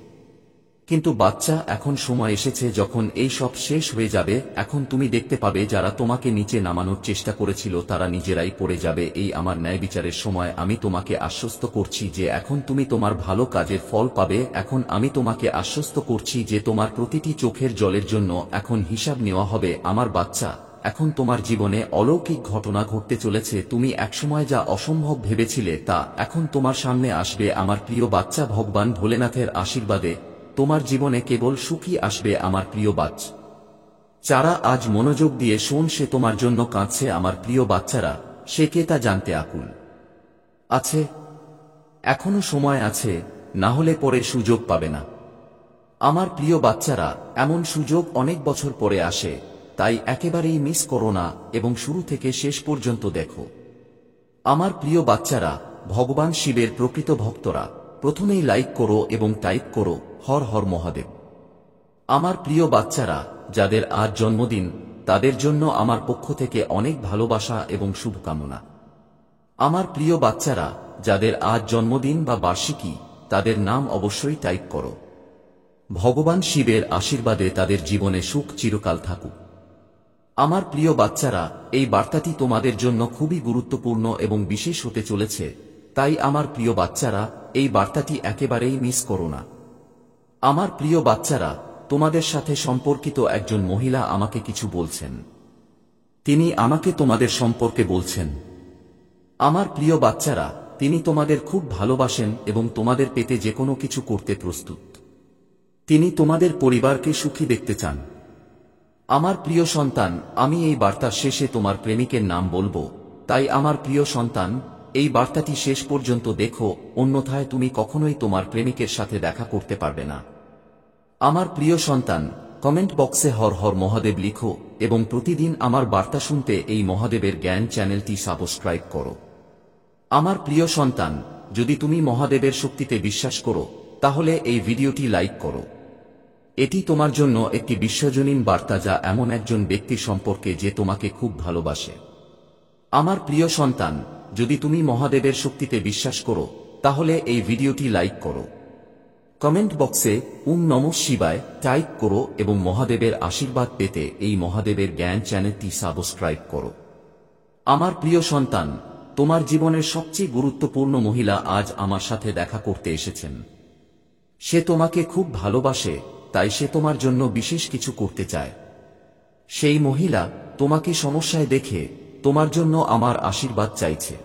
কিন্তু বাচ্চা, এখন সময় এসেছে যখন এই সব শেষ হয়ে যাবে। এখন তুমি দেখতে পাবে যারা তোমাকে নিচে নামানোর চেষ্টা করেছিল তারা নিজেরাই পড়ে যাবে। এই আমার ন্যায় বিচারের সময় আমি তোমাকে আশ্বস্ত করছি যে এখন তুমি তোমার ভালো কাজের ফল পাবে। এখন আমি তোমাকে আশ্বস্ত করছি যে তোমার প্রতিটি চোখের জলের জন্য এখন হিসাব নেওয়া হবে। আমার বাচ্চা, এখন তোমার জীবনে অলৌকিক ঘটনা ঘটতে চলেছে। তুমি একসময় যা অসম্ভব ভেবেছিলে তা এখন তোমার সামনে আসবে। আমার প্রিয় বাচ্চা, ভগবান ভোলেনাথের আশীর্বাদে তোমার জীবনে কেবল সুখী আসবে। আমার প্রিয় বাচ্চা যারা আজ মনোযোগ দিয়ে শোন, সে তোমার জন্য কাঁদছে। আমার প্রিয় বাচ্চারা, সে কে তা জানতে আকুল আছে। এখনো সময় আছে, না হলে পরে সুযোগ পাবে না। আমার প্রিয় বাচ্চারা, এমন সুযোগ অনেক বছর পরে আসে, তাই একেবারেই মিস করো না এবং শুরু থেকে শেষ পর্যন্ত দেখো। আমার প্রিয় বাচ্চারা, ভগবান শিবের প্রকৃত ভক্তরা, প্রথমেই লাইক করো এবং টাইপ করো হর হর মহাদেব। আমার প্রিয় বাচ্চারা, যাদের আজ জন্মদিন, তাদের জন্য আমার পক্ষ থেকে অনেক ভালোবাসা এবং শুভকামনা। আমার প্রিয় বাচ্চারা, যাদের আজ জন্মদিন বা বার্ষিকী, তাদের নাম অবশ্যই টাইপ করো। ভগবান শিবের আশীর্বাদে তাদের জীবনে সুখ চিরকাল থাকুক। আমার প্রিয় বাচ্চারা, এই বার্তাটি তোমাদের জন্য খুবই গুরুত্বপূর্ণ এবং বিশেষ হতে চলেছে, তাই আমার প্রিয় বাচ্চারা, এই বার্তাটি একেবারেই মিস করো না। আমার প্রিয় বাচ্চারা, তোমাদের সাথে সম্পর্কিত একজন মহিলা আমাকে কিছু বলছেন। তিনি আমাকে তোমাদের সম্পর্কে বলছেন। আমার প্রিয় বাচ্চারা, তিনি তোমাদের খুব ভালোবাসেন এবং তোমাদের পেতে যে কোনো কিছু করতে প্রস্তুত। তিনি তোমাদের পরিবারকে সুখী দেখতে চান। আমার প্রিয় সন্তান, আমি এই বার্তার শেষে তোমার প্রেমিকের নাম বলবো, তাই আমার প্রিয় সন্তান, এই বার্তাটি শেষ পর্যন্ত দেখো, অন্যথায় তুমি কখনোই তোমার প্রেমিকের সাথে দেখা করতে পারবে না। আমার প্রিয় সন্তান, কমেন্ট বক্সে হর হর মহাদেব লিখো এবং প্রতিদিন আমার বার্তা শুনতে এই মহাদেবের জ্ঞান চ্যানেলটি সাবস্ক্রাইব করো। আমার প্রিয় সন্তান, যদি তুমি মহাদেবের শক্তিতে বিশ্বাস করো, তাহলে এই ভিডিওটি লাইক করো। এটি তোমার জন্য একটি বিশ্বজনীন বার্তা, যা এমন একজন ব্যক্তি সম্পর্কে যে তোমাকে খুব ভালোবাসে। আমার প্রিয় সন্তান, যদি তুমি মহাদেবের শক্তিতে বিশ্বাস করো, তাহলে এই ভিডিওটি লাইক করো। কমেন্ট বক্সে নমঃ শিবায় টাইপ করো এবং মহাদেবের আশীর্বাদ পেতে এই মহাদেবের জ্ঞান চ্যানেলটি সাবস্ক্রাইব করো। আমার প্রিয় সন্তান, তোমার জীবনের সবচেয়ে গুরুত্বপূর্ণ মহিলা আজ আমার সাথে দেখা করতে এসেছেন। সে তোমাকে খুব ভালোবাসে, তাই সে তোমার জন্য বিশেষ কিছু করতে চায়। সেই মহিলা তোমাকে সমস্যায় দেখে তোমার জন্য আমার আশীর্বাদ চাইছে।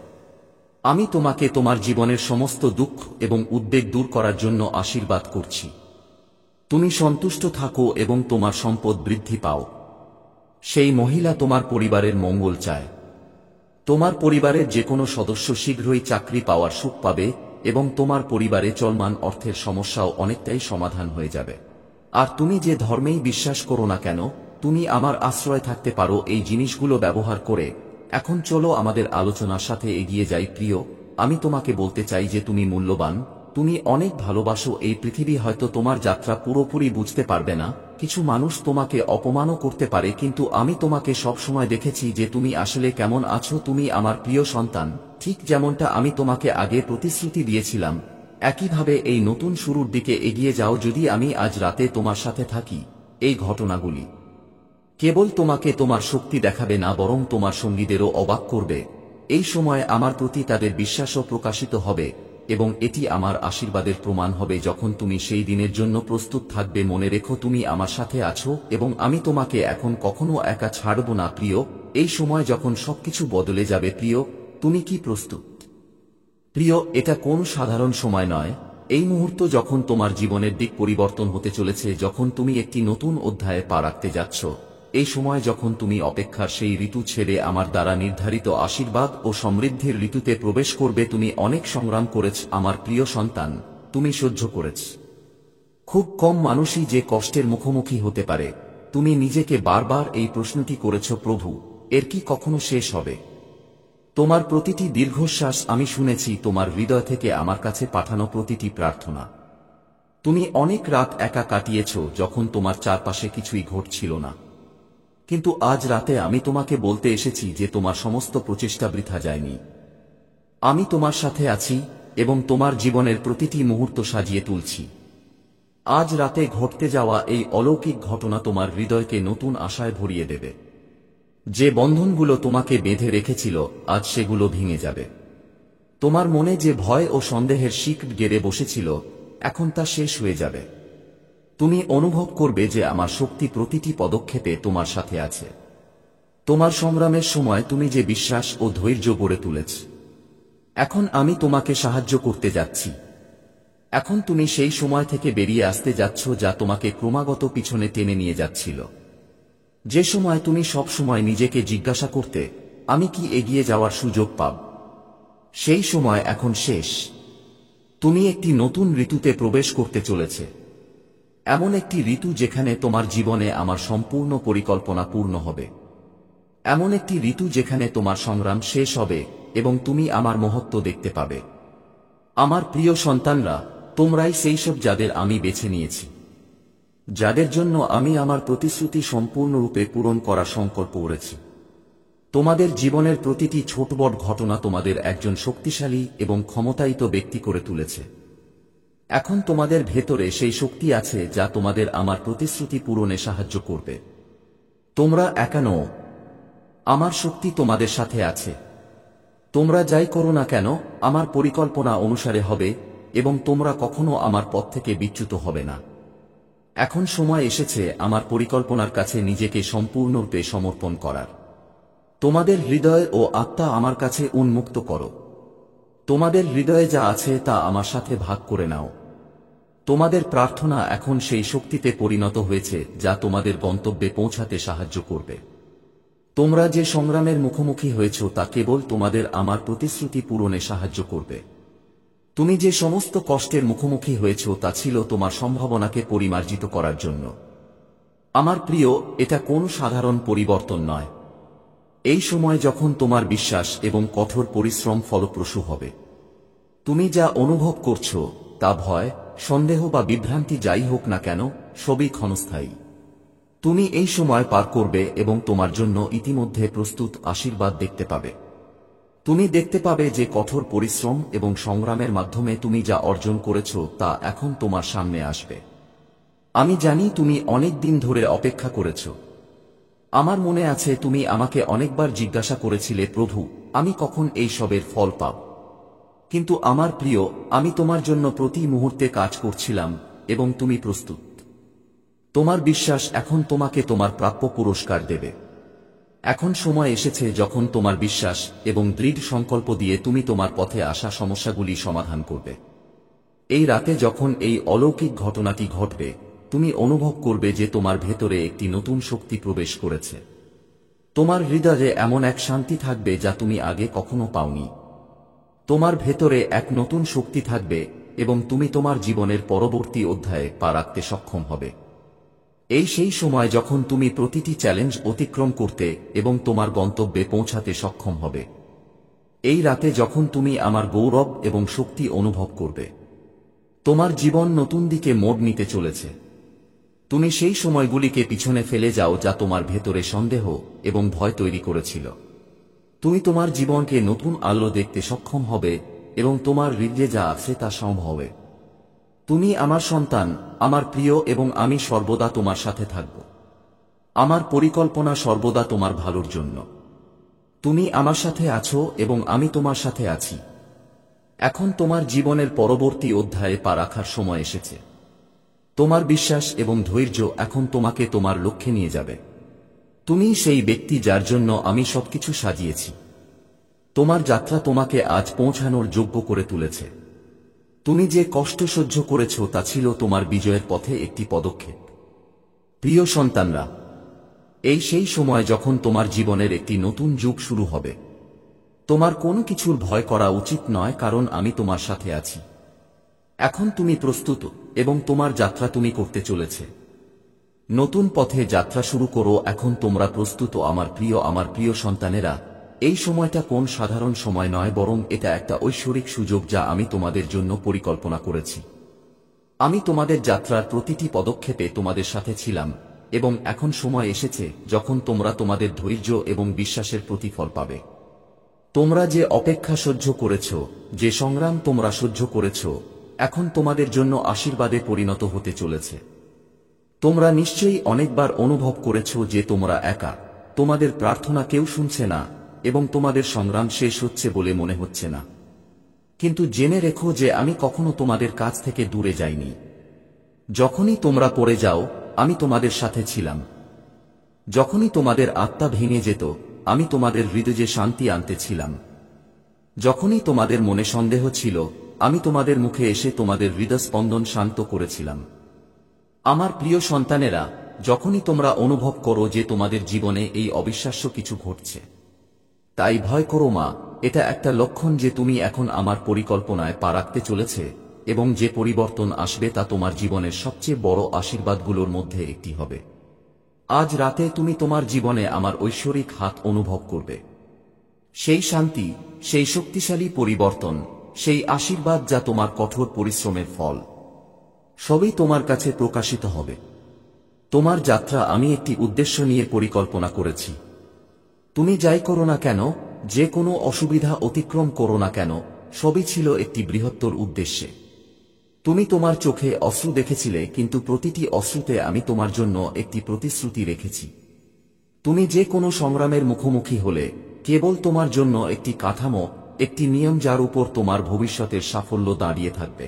আমি তোমাকে তোমার জীবনের সমস্ত দুঃখ এবং উদ্বেগ দূর করার জন্য আশীর্বাদ করছি। তুমি সন্তুষ্ট থাকো এবং তোমার সম্পদ বৃদ্ধি পাও। সেই মহিলা তোমার পরিবারের মঙ্গল চায়। তোমার পরিবারের যে কোনো সদস্য শীঘ্রই চাকরি পাওয়ার সুখ পাবে এবং তোমার পরিবারে চলমান অর্থের সমস্যাও অনেকটাই সমাধান হয়ে যাবে। আর তুমি যে ধর্মেই বিশ্বাস করো না কেন, তুমি আমার আশ্রয় থাকতে পারো এই জিনিসগুলো ব্যবহার করে। এখন চলো আমাদের আলোচনার সাথে এগিয়ে যাই। প্রিয়, আমি তোমাকে বলতে চাই যে তুমি মূল্যবান, তুমি অনেক ভালোবাসো। এই পৃথিবী হয়তো তোমার যাত্রা পুরোপুরি বুঝতে পারবে না, কিছু মানুষ তোমাকে অপমানও করতে পারে, কিন্তু আমি তোমাকে সবসময় দেখেছি যে তুমি আসলে কেমন আছো। তুমি আমার প্রিয় সন্তান, ঠিক যেমনটা আমি তোমাকে আগে প্রতিশ্রুতি দিয়েছিলাম, একইভাবে এই নতুন শুরুর দিকে এগিয়ে যাও। যদি আমি আজ রাতে তোমার সাথে থাকি, এই ঘটনাগুলি কেবল তোমাকে তোমার শক্তি দেখাবে না, বরং তোমার সঙ্গীদেরও অবাক করবে। এই সময় আমার প্রতি তাদের বিশ্বাসও প্রকাশিত হবে এবং এটি আমার আশীর্বাদের প্রমাণ হবে। যখন তুমি সেই দিনের জন্য প্রস্তুত থাকবে, মনে রেখো তুমি আমার সাথে আছো এবং আমি তোমাকে এখন কখনো একা ছাড়ব না। প্রিয়, এই সময় যখন সবকিছু বদলে যাবে, প্রিয়, তুমি কি প্রস্তুত? প্রিয়, এটা কোন সাধারণ সময় নয়। এই মুহূর্ত যখন তোমার জীবনের দিক পরিবর্তন হতে চলেছে, যখন তুমি একটি নতুন অধ্যায়ে পা রাখতে যাচ্ছ, এই সময় যখন তুমি অপেক্ষার সেই ঋতু ছেড়ে আমার দ্বারা নির্ধারিত আশীর্বাদ ও সমৃদ্ধির ঋতুতে প্রবেশ করবে। তুমি অনেক সংগ্রাম করেছ আমার প্রিয় সন্তান, তুমি সহ্য করেছ। খুব কম মানুষই যে কষ্টের মুখোমুখি হতে পারে। তুমি নিজেকে বারবার এই প্রশ্নটি করেছ, প্রভু, এর কি কখনো শেষ হবে? তোমার প্রতিটি দীর্ঘশ্বাস আমি শুনেছি, তোমার হৃদয় থেকে আমার কাছে পাঠানো প্রতিটি প্রার্থনা। তুমি অনেক রাত একা কাটিয়েছ যখন তোমার চারপাশে কিছুই ঘটছিল না, কিন্তু আজ রাতে আমি তোমাকে বলতে এসেছি যে তোমার সমস্ত প্রচেষ্টা বৃথা যায়নি। আমি তোমার সাথে আছি এবং তোমার জীবনের প্রতিটি মুহূর্ত সাজিয়ে তুলছি। আজ রাতে ঘটতে যাওয়া এই অলৌকিক ঘটনা তোমার হৃদয়কে নতুন আশায় ভরিয়ে দেবে। যে বন্ধনগুলো তোমাকে বেঁধে রেখেছিল আজ সেগুলো ভেঙে যাবে। তোমার মনে যে ভয় ও সন্দেহের শিক গেড়ে বসেছিল এখন তা শেষ হয়ে যাবে। তুমি অনুভব করবে যে আমার শক্তি প্রতিটি পদক্ষেপে তোমার সাথে আছে। তোমার সংগ্রামের সময় তুমি যে বিশ্বাস ও ধৈর্য গড়ে তুলেছ, এখন আমি তোমাকে সাহায্য করতে যাচ্ছি। এখন তুমি সেই সময় থেকে বেরিয়ে আসতে যাচ্ছ যা তোমাকে ক্রমাগত পিছনে টেনে নিয়ে যাচ্ছিল। যে সময় তুমি সব সময় নিজেকে জিজ্ঞাসা করতে, আমি কি এগিয়ে যাওয়ার সুযোগ পাব, সেই সময় এখন শেষ। তুমি একটি নতুন ঋতুতে প্রবেশ করতে চলেছে, এমন একটি ঋতু যেখানে তোমার জীবনে আমার সম্পূর্ণ পরিকল্পনা পূর্ণ হবে। এমন একটি ঋতু যেখানে তোমার সংগ্রাম শেষ হবে এবং তুমি আমার মহত্ব দেখতে পাবে। আমার প্রিয় সন্তানরা, তোমরাই সেই সব যাদের আমি বেছে নিয়েছি, যাদের জন্য আমি আমার প্রতিশ্রুতি সম্পূর্ণরূপে পূরণ করার সংকল্প করেছি। তোমাদের জীবনের প্রতিটি ছোট বড় ঘটনা তোমাদের একজন শক্তিশালী এবং ক্ষমতায়িত ব্যক্তি করে তুলেছে। এখন তোমাদের ভেতরে সেই শক্তি আছে যা তোমাদের আমার প্রতিশ্রুতি পূরণে সাহায্য করবে। তোমরা একা নও, আমার শক্তি তোমাদের সাথে আছে। তোমরা যাই করো না কেন আমার পরিকল্পনা অনুসারে হবে এবং তোমরা কখনো আমার পথ থেকে বিচ্যুত হবে না। এখন সময় এসেছে আমার পরিকল্পনার কাছে নিজেকে সম্পূর্ণরূপে সমর্পণ করার। তোমাদের হৃদয় ও আত্মা আমার কাছে উন্মুক্ত করো। তোমাদের হৃদয়ে যা আছে তা আমার সাথে ভাগ করে নাও। তোমাদের প্রার্থনা এখন সেই শক্তিতে পরিণত হয়েছে যা তোমাদের গন্তব্যে পৌঁছাতে সাহায্য করবে। তোমরা যে সংগ্রামের মুখোমুখি হয়েছ তা কেবল তোমাদের আমার প্রতিশ্রুতি পূরণে সাহায্য করবে। তুমি যে সমস্ত কষ্টের মুখোমুখি হয়েছ তা ছিল তোমার সম্ভাবনাকে পরিমার্জিত করার জন্য। আমার প্রিয়, এটা কোন সাধারণ পরিবর্তন নয়। এই সময় যখন তোমার বিশ্বাস এবং কঠোর পরিশ্রম ফলপ্রসূ হবে, তুমি যা অনুভব করছো তা ভয়, সন্দেহ বা বিভ্রান্তি যাই হোক না কেন সবই ক্ষণস্থায়ী। তুমি এই সময় পার করবে এবং তোমার জন্য ইতিমধ্যে প্রস্তুত আশীর্বাদ দেখতে পাবে। তুমি দেখতে পাবে যে কঠোর পরিশ্রম এবং সংগ্রামের মাধ্যমে তুমি যা অর্জন করেছ তা এখন তোমার সামনে আসবে। আমি জানি তুমি অনেক দিন ধরে অপেক্ষা করেছ। আমার মনে আছে তুমি আমাকে অনেকবার জিজ্ঞাসা করেছিলে, প্রভু, আমি কখন এই সবের ফল পাব? কিন্তু আমার প্রিয়, আমি তোমার জন্য প্রতি মুহূর্তে কাজ করছিলাম এবং তুমি প্রস্তুত। তোমার বিশ্বাস এখন তোমাকে তোমার প্রাপ্য পুরস্কার দেবে। এখন সময় এসেছে যখন তোমার বিশ্বাস এবং দৃঢ় সংকল্প দিয়ে তুমি তোমার পথে আসা সমস্যাগুলি সমাধান করবে। এই রাতে যখন এই অলৌকিক ঘটনাটি ঘটবে, তুমি অনুভব করবে যে তোমার ভেতরে একটি নতুন শক্তি প্রবেশ করেছে। তোমার হৃদয়ে এমন এক শান্তি থাকবে যা তুমি আগে কখনো পাওনি। তোমার ভেতরে এক নতুন শক্তি থাকবে এবং তুমি তোমার জীবনের পরবর্তী অধ্যায়ে পা রাখতে সক্ষম হবে। এই সেই সময় যখন তুমি প্রতিটি চ্যালেঞ্জ অতিক্রম করতে এবং তোমার গন্তব্যে পৌঁছাতে সক্ষম হবে। এই রাতে যখন তুমি আমার গৌরব এবং শক্তি অনুভব করবে, তোমার জীবন নতুন দিকে মোড় নিতে চলেছে। তুমি সেই সময়গুলিকে পিছনে ফেলে যাও যা তোমার ভেতরে সন্দেহ এবং ভয় তৈরি করেছিল। তুমি তোমার জীবনকে নতুন আলো দেখতে সক্ষম হবে এবং তোমার হৃদয়ে যা আছে তা সম্ভব হবে। তুমি আমার সন্তান, আমার প্রিয়, এবং আমি সর্বদা তোমার সাথে থাকব। আমার পরিকল্পনা সর্বদা তোমার ভালোর জন্য। তুমি আমার সাথে আছো এবং আমি তোমার সাথে আছি। এখন তোমার জীবনের পরবর্তী অধ্যায়ে পা রাখার সময় এসেছে। তোমার বিশ্বাস এবং ধৈর্য এখন তোমাকে তোমার লক্ষ্যে নিয়ে যাবে। তুমি সেই ব্যক্তি যার জন্য আমি সবকিছু সাজিয়েছি। তোমার যাত্রা তোমাকে আজ পৌঁছানোর যোগ্য করে তুলেছে। তুমি যে কষ্ট সহ্য করেছ তা ছিল তোমার বিজয়ের পথে একটি পদক্ষেপ। প্রিয় সন্তানরা, এই সেই সময় যখন তোমার জীবনের একটি নতুন যুগ শুরু হবে। তোমার কোনো কিছুর ভয় করা উচিত নয়, কারণ আমি তোমার সাথে আছি। এখন তুমি প্রস্তুত এবং তোমার যাত্রা তুমি করতে চলেছে। নতুন পথে যাত্রা শুরু করো। এখন তোমরা প্রস্তুত আমার প্রিয় সন্তানেরা। এই সময়টা কোন সাধারণ সময় নয়, বরং এটা একটা ঐশ্বরিক সুযোগ যা আমি তোমাদের জন্য পরিকল্পনা করেছি। আমি তোমাদের যাত্রার প্রতিটি পদক্ষেপে তোমাদের সাথে ছিলাম এবং এখন সময় এসেছে যখন তোমরা তোমাদের ধৈর্য এবং বিশ্বাসের প্রতিফল পাবে। তোমরা যে অপেক্ষা সহ্য করেছ, যে সংগ্রাম তোমরা সহ্য করেছ, এখন তোমাদের জন্য আশীর্বাদে পরিণত হতে চলেছে। তোমরা নিশ্চয়ই অনেকবার অনুভব করেছ যে তোমরা একা, তোমাদের প্রার্থনা কেউ শুনছে না এবং তোমাদের সংগ্রাম শেষ হচ্ছে বলে মনে হচ্ছে না। কিন্তু জেনে রেখো যে আমি কখনো তোমাদের কাছ থেকে দূরে যাইনি। যখনই তোমরা পড়ে যাও, আমি তোমাদের সাথে ছিলাম। যখনই তোমাদের আত্মা ভেঙে যেত, আমি তোমাদের হৃদয়ে শান্তি আনতে ছিলাম। যখনই তোমাদের মনে সন্দেহ ছিল, আমি তোমাদের মুখে এসে তোমাদের হৃদস্পন্দন শান্ত করেছিলাম। আমার প্রিয় সন্তানেরা, যখনই তোমরা অনুভব করো যে তোমাদের জীবনে এই অবিশ্বাস্য কিছু ঘটছে, তাই ভয় করো মা। এটা একটা লক্ষণ যে তুমি এখন আমার পরিকল্পনায় পা রাখতে চলেছে এবং যে পরিবর্তন আসবে তা তোমার জীবনের সবচেয়ে বড় আশীর্বাদগুলোর মধ্যে একটি হবে। আজ রাতে তুমি তোমার জীবনে আমার ঐশ্বরিক হাত অনুভব করবে। সেই শান্তি, সেই শক্তিশালী পরিবর্তন, সেই আশীর্বাদ যা তোমার কঠোর পরিশ্রমের ফল, সবই তোমার কাছে প্রকাশিত হবে। তোমার যাত্রা আমি একটি উদ্দেশ্য নিয়ে পরিকল্পনা করেছি। তুমি যাই করো না কেন, যে কোনো অসুবিধা অতিক্রম করো না কেন, সবই ছিল একটি বৃহত্তর উদ্দেশ্যে। তুমি তোমার চোখে অশ্রু দেখেছিলে, কিন্তু প্রতিটি অশ্রুতে আমি তোমার জন্য একটি প্রতিশ্রুতি রেখেছি। তুমি যে কোনো সংগ্রামের মুখোমুখি হলে, কেবল তোমার জন্য একটি কাঠামো, একটি নিয়ম যার উপর তোমার ভবিষ্যতের সাফল্য দাঁড়িয়ে থাকবে।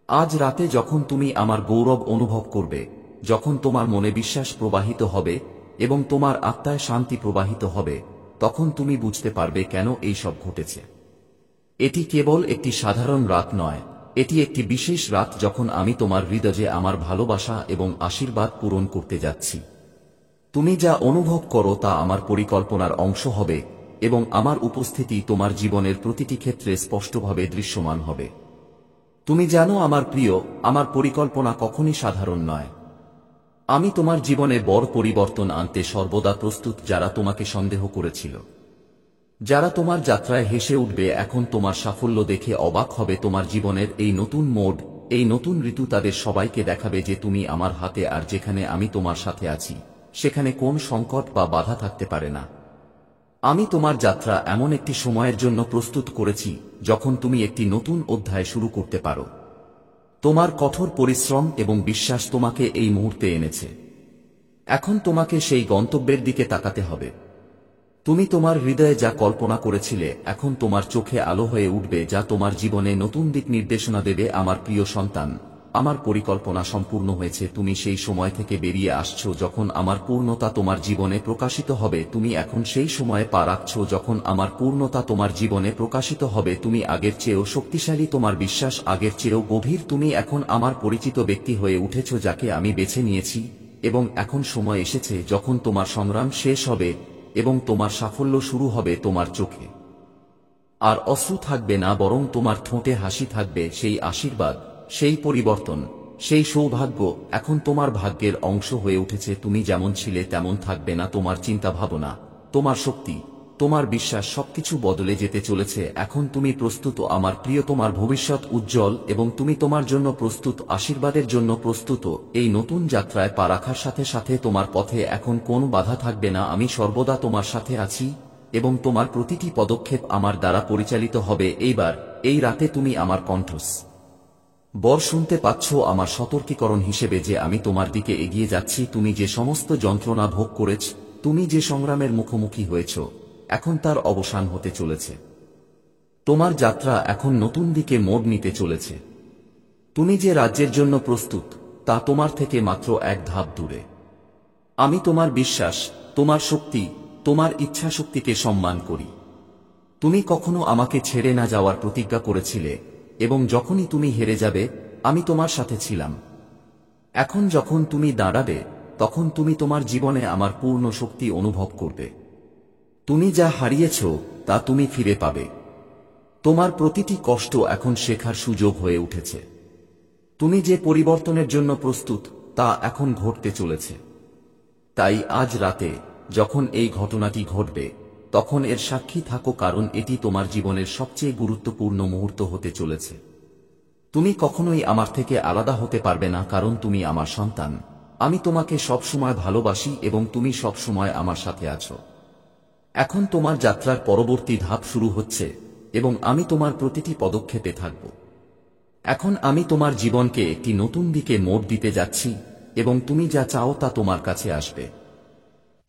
আজ রাতে যখন তুমি আমার গৌরব অনুভব করবে, যখন তোমার মনে বিশ্বাস প্রবাহিত হবে এবং তোমার আত্মায় শান্তি প্রবাহিত হবে, তখন তুমি বুঝতে পারবে কেন এই সব ঘটেছে। এটি কেবল একটি সাধারণ রাত নয়, এটি একটি বিশেষ রাত যখন আমি তোমার হৃদয়ে আমার ভালোবাসা এবং আশীর্বাদ পূরণ করতে যাচ্ছি। তুমি যা অনুভব করো তা আমার পরিকল্পনার অংশ হবে এবং আমার উপস্থিতি তোমার জীবনের প্রতিটি ক্ষেত্রে স্পষ্টভাবে দৃশ্যমান হবে। তুমি জানো আমার প্রিয়, আমার পরিকল্পনা কখনই সাধারণ নয়। আমি তোমার জীবনে বড় পরিবর্তন আনতে সর্বদা প্রস্তুত। যারা তোমাকে সন্দেহ করেছিল, যারা তোমার যাত্রায় হেসে উঠবে, এখন তোমার সাফল্য দেখে অবাক হবে। তোমার জীবনের এই নতুন মোড়, এই নতুন ঋতু তাদের সবাইকে দেখাবে যে তুমি আমার হাতে, আর যেখানে আমি তোমার সাথে আছি সেখানে কোন সংকট বা বাধা থাকতে পারে না। আমি তোমার যাত্রা এমন একটি সময়ের জন্য প্রস্তুত করেছি যখন তুমি একটি নতুন অধ্যায় শুরু করতে পারো। তোমার কঠোর পরিশ্রম এবং বিশ্বাস তোমাকে এই মুহূর্তে এনেছে। এখন তোমাকে সেই গন্তব্যের দিকে তাকাতে হবে। তুমি তোমার হৃদয়ে যা কল্পনা করেছিলে, এখন তোমার চোখে আলো হয়ে উঠবে, যা তোমার জীবনে নতুন দিক নির্দেশনা দেবে। আমার প্রিয় সন্তান, আমার পরিকল্পনা সম্পূর্ণ হয়েছে। তুমি সেই সময় থেকে বেরিয়ে আসছো যখন আমার পূর্ণতা তোমার জীবনে প্রকাশিত হবে। তুমি এখন সেই সময়ে পা রাখছো যখন আমার পূর্ণতা তোমার জীবনে প্রকাশিত হবে। তুমি আগের চেয়েও শক্তিশালী, তোমার বিশ্বাস আগের চেয়েও গভীর। তুমি এখন আমার পরিচিত ব্যক্তি হয়ে উঠেছ, যাকে আমি বেছে নিয়েছি, এবং এখন সময় এসেছে যখন তোমার সংগ্রাম শেষ হবে এবং তোমার সাফল্য শুরু হবে। তোমার চোখে আর অশ্রু থাকবে না, বরং তোমার ঠোঁটে হাসি থাকবে। সেই আশীর্বাদ, সেই পরিবর্তন, সেই সৌভাগ্য এখন তোমার ভাগ্যের অংশ হয়ে উঠেছে। তুমি যেমন ছিলে তেমন থাকবে না। তোমার চিন্তা ভাবনা, তোমার শক্তি, তোমার বিশ্বাস সবকিছু বদলে যেতে চলেছে। এখন তুমি প্রস্তুত আমার প্রিয়, তোমার ভবিষ্যৎ উজ্জ্বল এবং তুমি তোমার জন্য প্রস্তুত, আশীর্বাদের জন্য প্রস্তুত। এই নতুন যাত্রায় পা রাখার সাথে সাথে তোমার পথে এখন কোনো বাধা থাকবে না। আমি সর্বদা তোমার সাথে আছি এবং তোমার প্রতিটি পদক্ষেপ আমার দ্বারা পরিচালিত হবে। এইবার এই রাতে তুমি আমার কণ্ঠস বর শুনতে পাচ্ছ, আমার সতর্কীকরণ হিসেবে যে আমি তোমার দিকে এগিয়ে যাচ্ছি। তুমি যে সমস্ত যন্ত্রণা ভোগ করেছ, তুমি যে সংগ্রামের মুখোমুখি হয়েছ, এখন তার অবসান হতে চলেছে। তোমার যাত্রা এখন নতুন দিকে মোড় নিতে চলেছে। তুমি যে রাজ্যের জন্য প্রস্তুত, তা তোমার থেকে মাত্র এক ধাপ দূরে। আমি তোমার বিশ্বাস, তোমার শক্তি, তোমার ইচ্ছা শক্তিকে সম্মান করি। তুমি কখনো আমাকে ছেড়ে না যাওয়ার প্রতিজ্ঞা করেছিলে এবং যখনই তুমি হেরে যাবে, আমি তোমার সাথে ছিলাম। এখন যখন তুমি দাঁড়াবে, তখন তুমি তোমার জীবনে আমার পূর্ণ শক্তি অনুভব করবে। তুমি যা হারিয়েছ তা তুমি ফিরে পাবে। তোমার প্রতিটি কষ্ট এখন শেখার সুযোগ হয়ে উঠেছে। তুমি যে পরিবর্তনের জন্য প্রস্তুত, তা এখন ঘটতে চলেছে। তাই আজ রাতে যখন এই ঘটনাটি ঘটবে, তখন এর সাক্ষী থাকো, কারণ এটি তোমার জীবনের সবচেয়ে গুরুত্বপূর্ণ মুহূর্ত হতে চলেছে। তুমি কখনোই আমার থেকে আলাদা হতে পারবে না, কারণ তুমি আমার সন্তান। আমি তোমাকে সবসময় ভালোবাসি এবং তুমি সবসময় আমার সাথে আছো। এখন তোমার যাত্রার পরবর্তী ধাপ শুরু হচ্ছে এবং আমি তোমার প্রতিটি পদক্ষেপে থাকব। এখন আমি তোমার জীবনকে একটি নতুন দিকে মোড় দিতে যাচ্ছি, এবং তুমি যা চাও তা তোমার কাছে আসবে।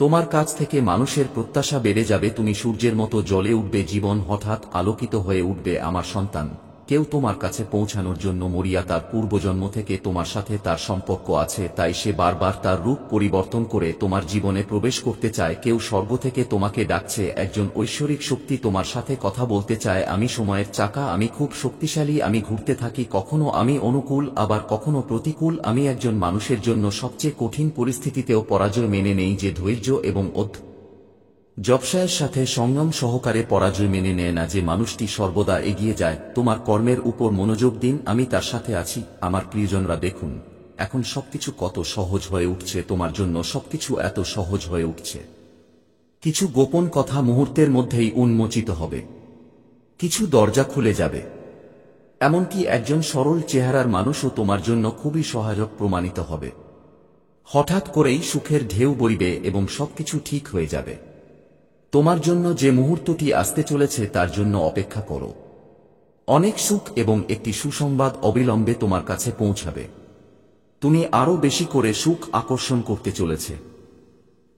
তোমার কাছ থেকে মানুষের প্রত্যাশা বেড়ে যাবে, তুমি সূর্যের মতো জ্বলে উঠবে, জীবন হঠাৎ আলোকিত হয়ে উঠবে। আমার সন্তান, কেউ তোমার কাছে পৌঁছানোর জন্য মরিয়া, তার পূর্বজন্ম থেকে তোমার সাথে তার সম্পর্ক আছে, তাই সে বারবার তার রূপ পরিবর্তন করে তোমার জীবনে প্রবেশ করতে চায়। কেউ স্বর্গ থেকে তোমাকে ডাকছে, একজন ঐশ্বরিক শক্তি তোমার সাথে কথা বলতে চায়। আমি সময়ের চাকা, আমি খুব শক্তিশালী, আমি ঘুরতে থাকি, কখনো আমি অনুকূল আবার কখনো প্রতিকূল। আমি একজন মানুষের জন্য সবচেয়ে কঠিন পরিস্থিতিতেও পরাজয় মেনে নেই, যে ধৈর্য এবং জবসায়ের সাথে সংযম সহকারে পরাজয় মেনে নেয় না, যে মানুষটি সর্বদা এগিয়ে যায়। তোমার কর্মের উপর মনোযোগ দিন, আমি তার সাথে আছি। আমার প্রিয়জনরা, দেখুন এখন সবকিছু কত সহজ হয়ে উঠছে, তোমার জন্য সবকিছু এত সহজ হয়ে উঠছে। কিছু গোপন কথা মুহূর্তের মধ্যেই উন্মোচিত হবে, কিছু দরজা খুলে যাবে, এমনকি একজন সরল চেহারার মানুষও তোমার জন্য খুবই সহায়ক প্রমাণিত হবে। হঠাৎ করেই সুখের ঢেউ বইবে এবং সবকিছু ঠিক হয়ে যাবে। তোমার জন্য যে মুহূর্তটি আসতে চলেছে তার জন্য অপেক্ষা করো। অনেক সুখ এবং একটি সুসংবাদ অবিলম্বে তোমার কাছে পৌঁছাবে। তুমি আরো বেশি করে সুখ আকর্ষণ করতে চলেছে।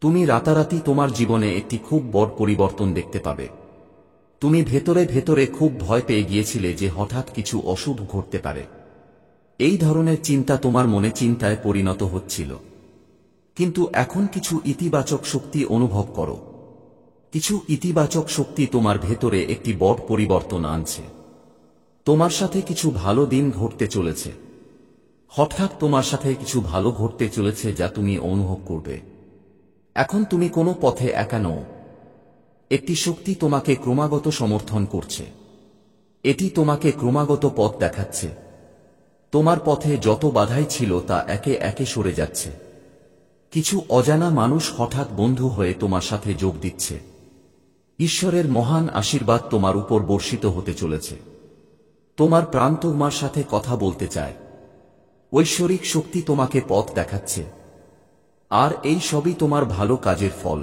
তুমি রাতারাতি তোমার জীবনে একটি খুব বড় পরিবর্তন দেখতে পাবে। তুমি ভেতরে ভেতরে খুব ভয় পেয়ে গিয়েছিলে যে হঠাৎ কিছু অশুভ ঘটতে পারে। এই ধরনের চিন্তা তোমার মনে চিন্তায় পরিণত হচ্ছিল, কিন্তু এখন কিছু ইতিবাচক শক্তি অনুভব করো। কিছু ইতিবাচক শক্তি তোমার ভেতরে একটি বড় পরিবর্তন আনছে। তোমার সাথে কিছু ভালো দিন ঘটতে চলেছে। হঠাৎ তোমার সাথে কিছু ভালো ঘটতে চলেছে যা তুমি অনুভব করবে। এখন তুমি কোনো পথে একা নও। একটি শক্তি তোমাকে ক্রমাগত সমর্থন করছে। এটি তোমাকে ক্রমাগত পথ দেখাচ্ছে। তোমার পথে যত বাধাই ছিল তা একে একে সরে যাচ্ছে। কিছু অজানা মানুষ হঠাৎ বন্ধু হয়ে তোমার সাথে যোগ দিচ্ছে। ঈশ্বরের মহান আশীর্বাদ তোমার উপর বর্ষিত হতে চলেছে। তোমার প্রাণ তোমার সাথে কথা বলতে চায়। ঐশ্বরিক শক্তি তোমাকে পথ দেখাচ্ছে। আর এই সবই তোমার ভালো কাজের ফল।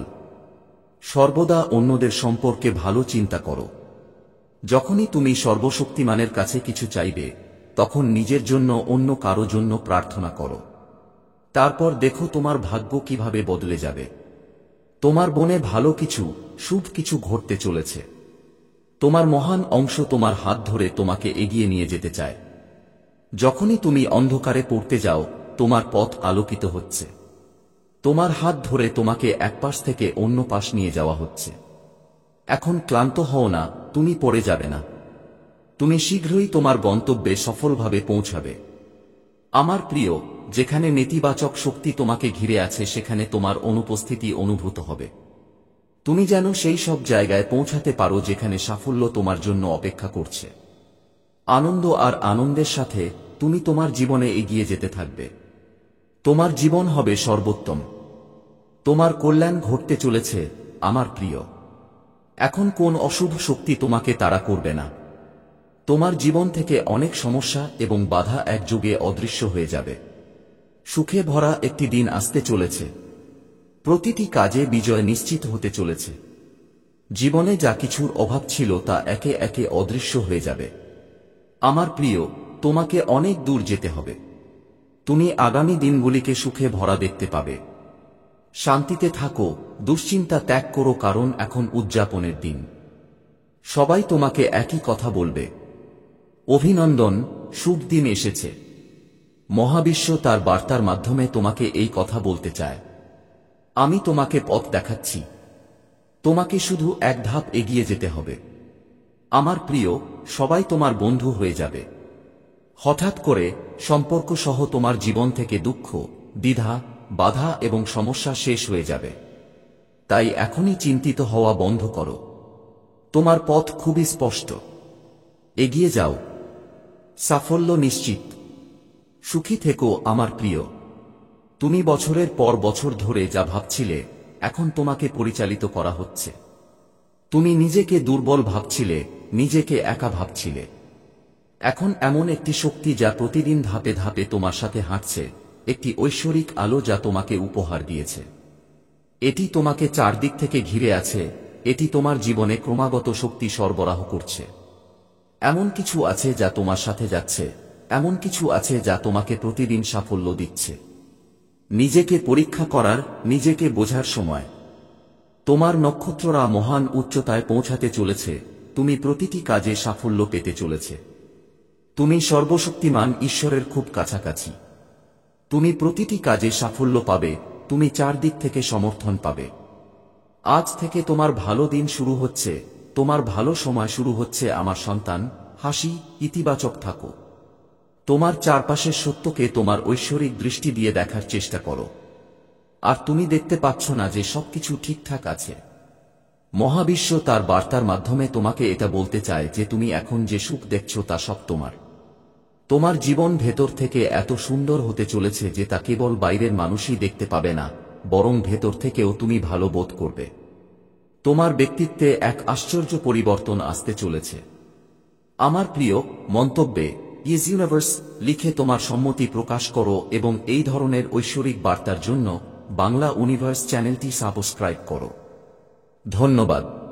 সর্বদা অন্যদের সম্পর্কে ভালো চিন্তা করো। যখনই তুমি সর্বশক্তিমানের কাছে কিছু চাইবে, তখন নিজের জন্য অন্য কারো জন্য প্রার্থনা করো। তারপর দেখো তোমার ভাগ্য কিভাবে বদলে যাবে। তোমার বনে ভালো কিছু, শুভ কিছু ঘটতে চলেছে। তোমার মহান অংশ তোমার হাত ধরে তোমাকে এগিয়ে নিয়ে যেতে চায়। যখনই তুমি অন্ধকারে পড়তে যাও, তোমার পথ আলোকিত হচ্ছে। তোমার হাত ধরে তোমাকে এক পাশ থেকে অন্য পাশ নিয়ে যাওয়া হচ্ছে। এখন ক্লান্ত হও না, তুমি পড়ে যাবে না। তুমি শীঘ্রই তোমার গন্তব্যে সফলভাবে পৌঁছাবে। আমার প্রিয়, যেখানে নেতিবাচক শক্তি তোমাকে ঘিরে আছে সেখানে তোমার অনুপস্থিতি অনুভূত হবে। তুমি যেন সেই সব জায়গায় পৌঁছাতে পারো যেখানে সাফল্য তোমার জন্য অপেক্ষা করছে। আনন্দ আর আনন্দের সাথে তুমি তোমার জীবনে এগিয়ে যেতে থাকবে। তোমার জীবন হবে সর্বোত্তম। তোমার কল্যাণ ঘটতে চলেছে, আমার প্রিয়। এখন কোন অশুভ শক্তি তোমাকে তাড়া করবে না। তোমার জীবন থেকে অনেক সমস্যা এবং বাধা একযোগে অদৃশ্য হয়ে যাবে। সুখে ভরা একটি দিন আসতে চলেছে। প্রতিটি কাজে বিজয় নিশ্চিত হতে চলেছে। জীবনে যা কিছুর অভাব ছিল তা একে একে অদৃশ্য হয়ে যাবে। আমার প্রিয়, তোমাকে অনেক দূর যেতে হবে। তুমি আগামী দিনগুলিকে সুখে ভরা দেখতে পাবে। শান্তিতে থাকো, দুশ্চিন্তা ত্যাগ করো, কারণ এখন উদযাপনের দিন। সবাই তোমাকে একই কথা বলবে, অভিনন্দন, শুভ দিন এসেছে। মহাবিশ্ব তার বার্তার মাধ্যমে তোমাকে এই কথা বলতে চায়। আমি তোমাকে পথ দেখাচ্ছি। তোমাকে শুধু এক ধাপ এগিয়ে যেতে হবে। আমার প্রিয়, সবাই তোমার বন্ধু হয়ে যাবে। হঠাৎ করে সম্পর্ক সহ তোমার জীবন থেকে দুঃখ, দ্বিধা, বাধা এবং সমস্যা শেষ হয়ে যাবে। তাই এখনই চিন্তিত হওয়া বন্ধ করো। তোমার পথ খুবই স্পষ্ট। এগিয়ে যাও। সাফল্য নিশ্চিত। সুখী থেকো আমার প্রিয়। তুমি বছরের পর বছর ধরে যা ভাবছিলে, এখন তোমাকে পরিচালিত করা হচ্ছে। তুমি নিজেকে দুর্বল ভাবছিলে, নিজেকে একা ভাবছিলে। এখন এমন একটি শক্তি যা প্রতিদিন ধাপে ধাপে তোমার সাথে হাঁটছে, একটি ঐশ্বরিক আলো যা তোমাকে উপহার দিয়েছে। এটি তোমাকে চারদিক থেকে ঘিরে আছে। এটি তোমার জীবনে ক্রমাগত শক্তি সরবরাহ করছে। এমন কিছু আছে যা তোমার সাথে যাচ্ছে, এমন কিছু আছে যা তোমাকে প্রতিদিন সাফল্য দিচ্ছে। নিজেকে পরীক্ষা করার, নিজেকে বোঝার সময়। তোমার নক্ষত্ররা মহান উচ্চতায় পৌঁছাতে চলেছে, তুমি প্রতিটি কাজে সাফল্য পেতে চলেছে। তুমি সর্বশক্তিমান ঈশ্বরের খুব কাছাকাছি। তুমি প্রতিটি কাজে সাফল্য পাবে, তুমি চারদিক থেকে সমর্থন পাবে। আজ থেকে তোমার ভালো দিন শুরু হচ্ছে, তোমার ভালো সময় শুরু হচ্ছে। আমার সন্তান, হাসি, ইতিবাচক থাকো। তোমার চারপাশের সত্যকে তোমার ঐশ্বরিক দৃষ্টি দিয়ে দেখার চেষ্টা করো। আর তুমি দেখতে পাচ্ছ না যে সবকিছু ঠিকঠাক আছে। মহাবিশ্ব তার বার্তার মাধ্যমে তোমাকে এটা বলতে চায় যে তুমি এখন যে সুখ দেখছো তা সব তোমার। তোমার জীবন ভেতর থেকে এত সুন্দর হতে চলেছে যে তা কেবল বাইরের মানুষই দেখতে পাবে না, বরং ভেতর থেকেও তুমি ভালো বোধ করবে। তোমার ব্যক্তিত্বে এক আশ্চর্য পরিবর্তন আসতে চলেছে। আমার প্রিয়, মন্তব্যে ইজ ইউনিভার্স লিখে তোমার সম্মতি প্রকাশ করো এবং এই ধরনের ঐশ্বরিক বার্তার জন্য বাংলা ইউনিভার্স চ্যানেলটি সাবস্ক্রাইব করো। ধন্যবাদ।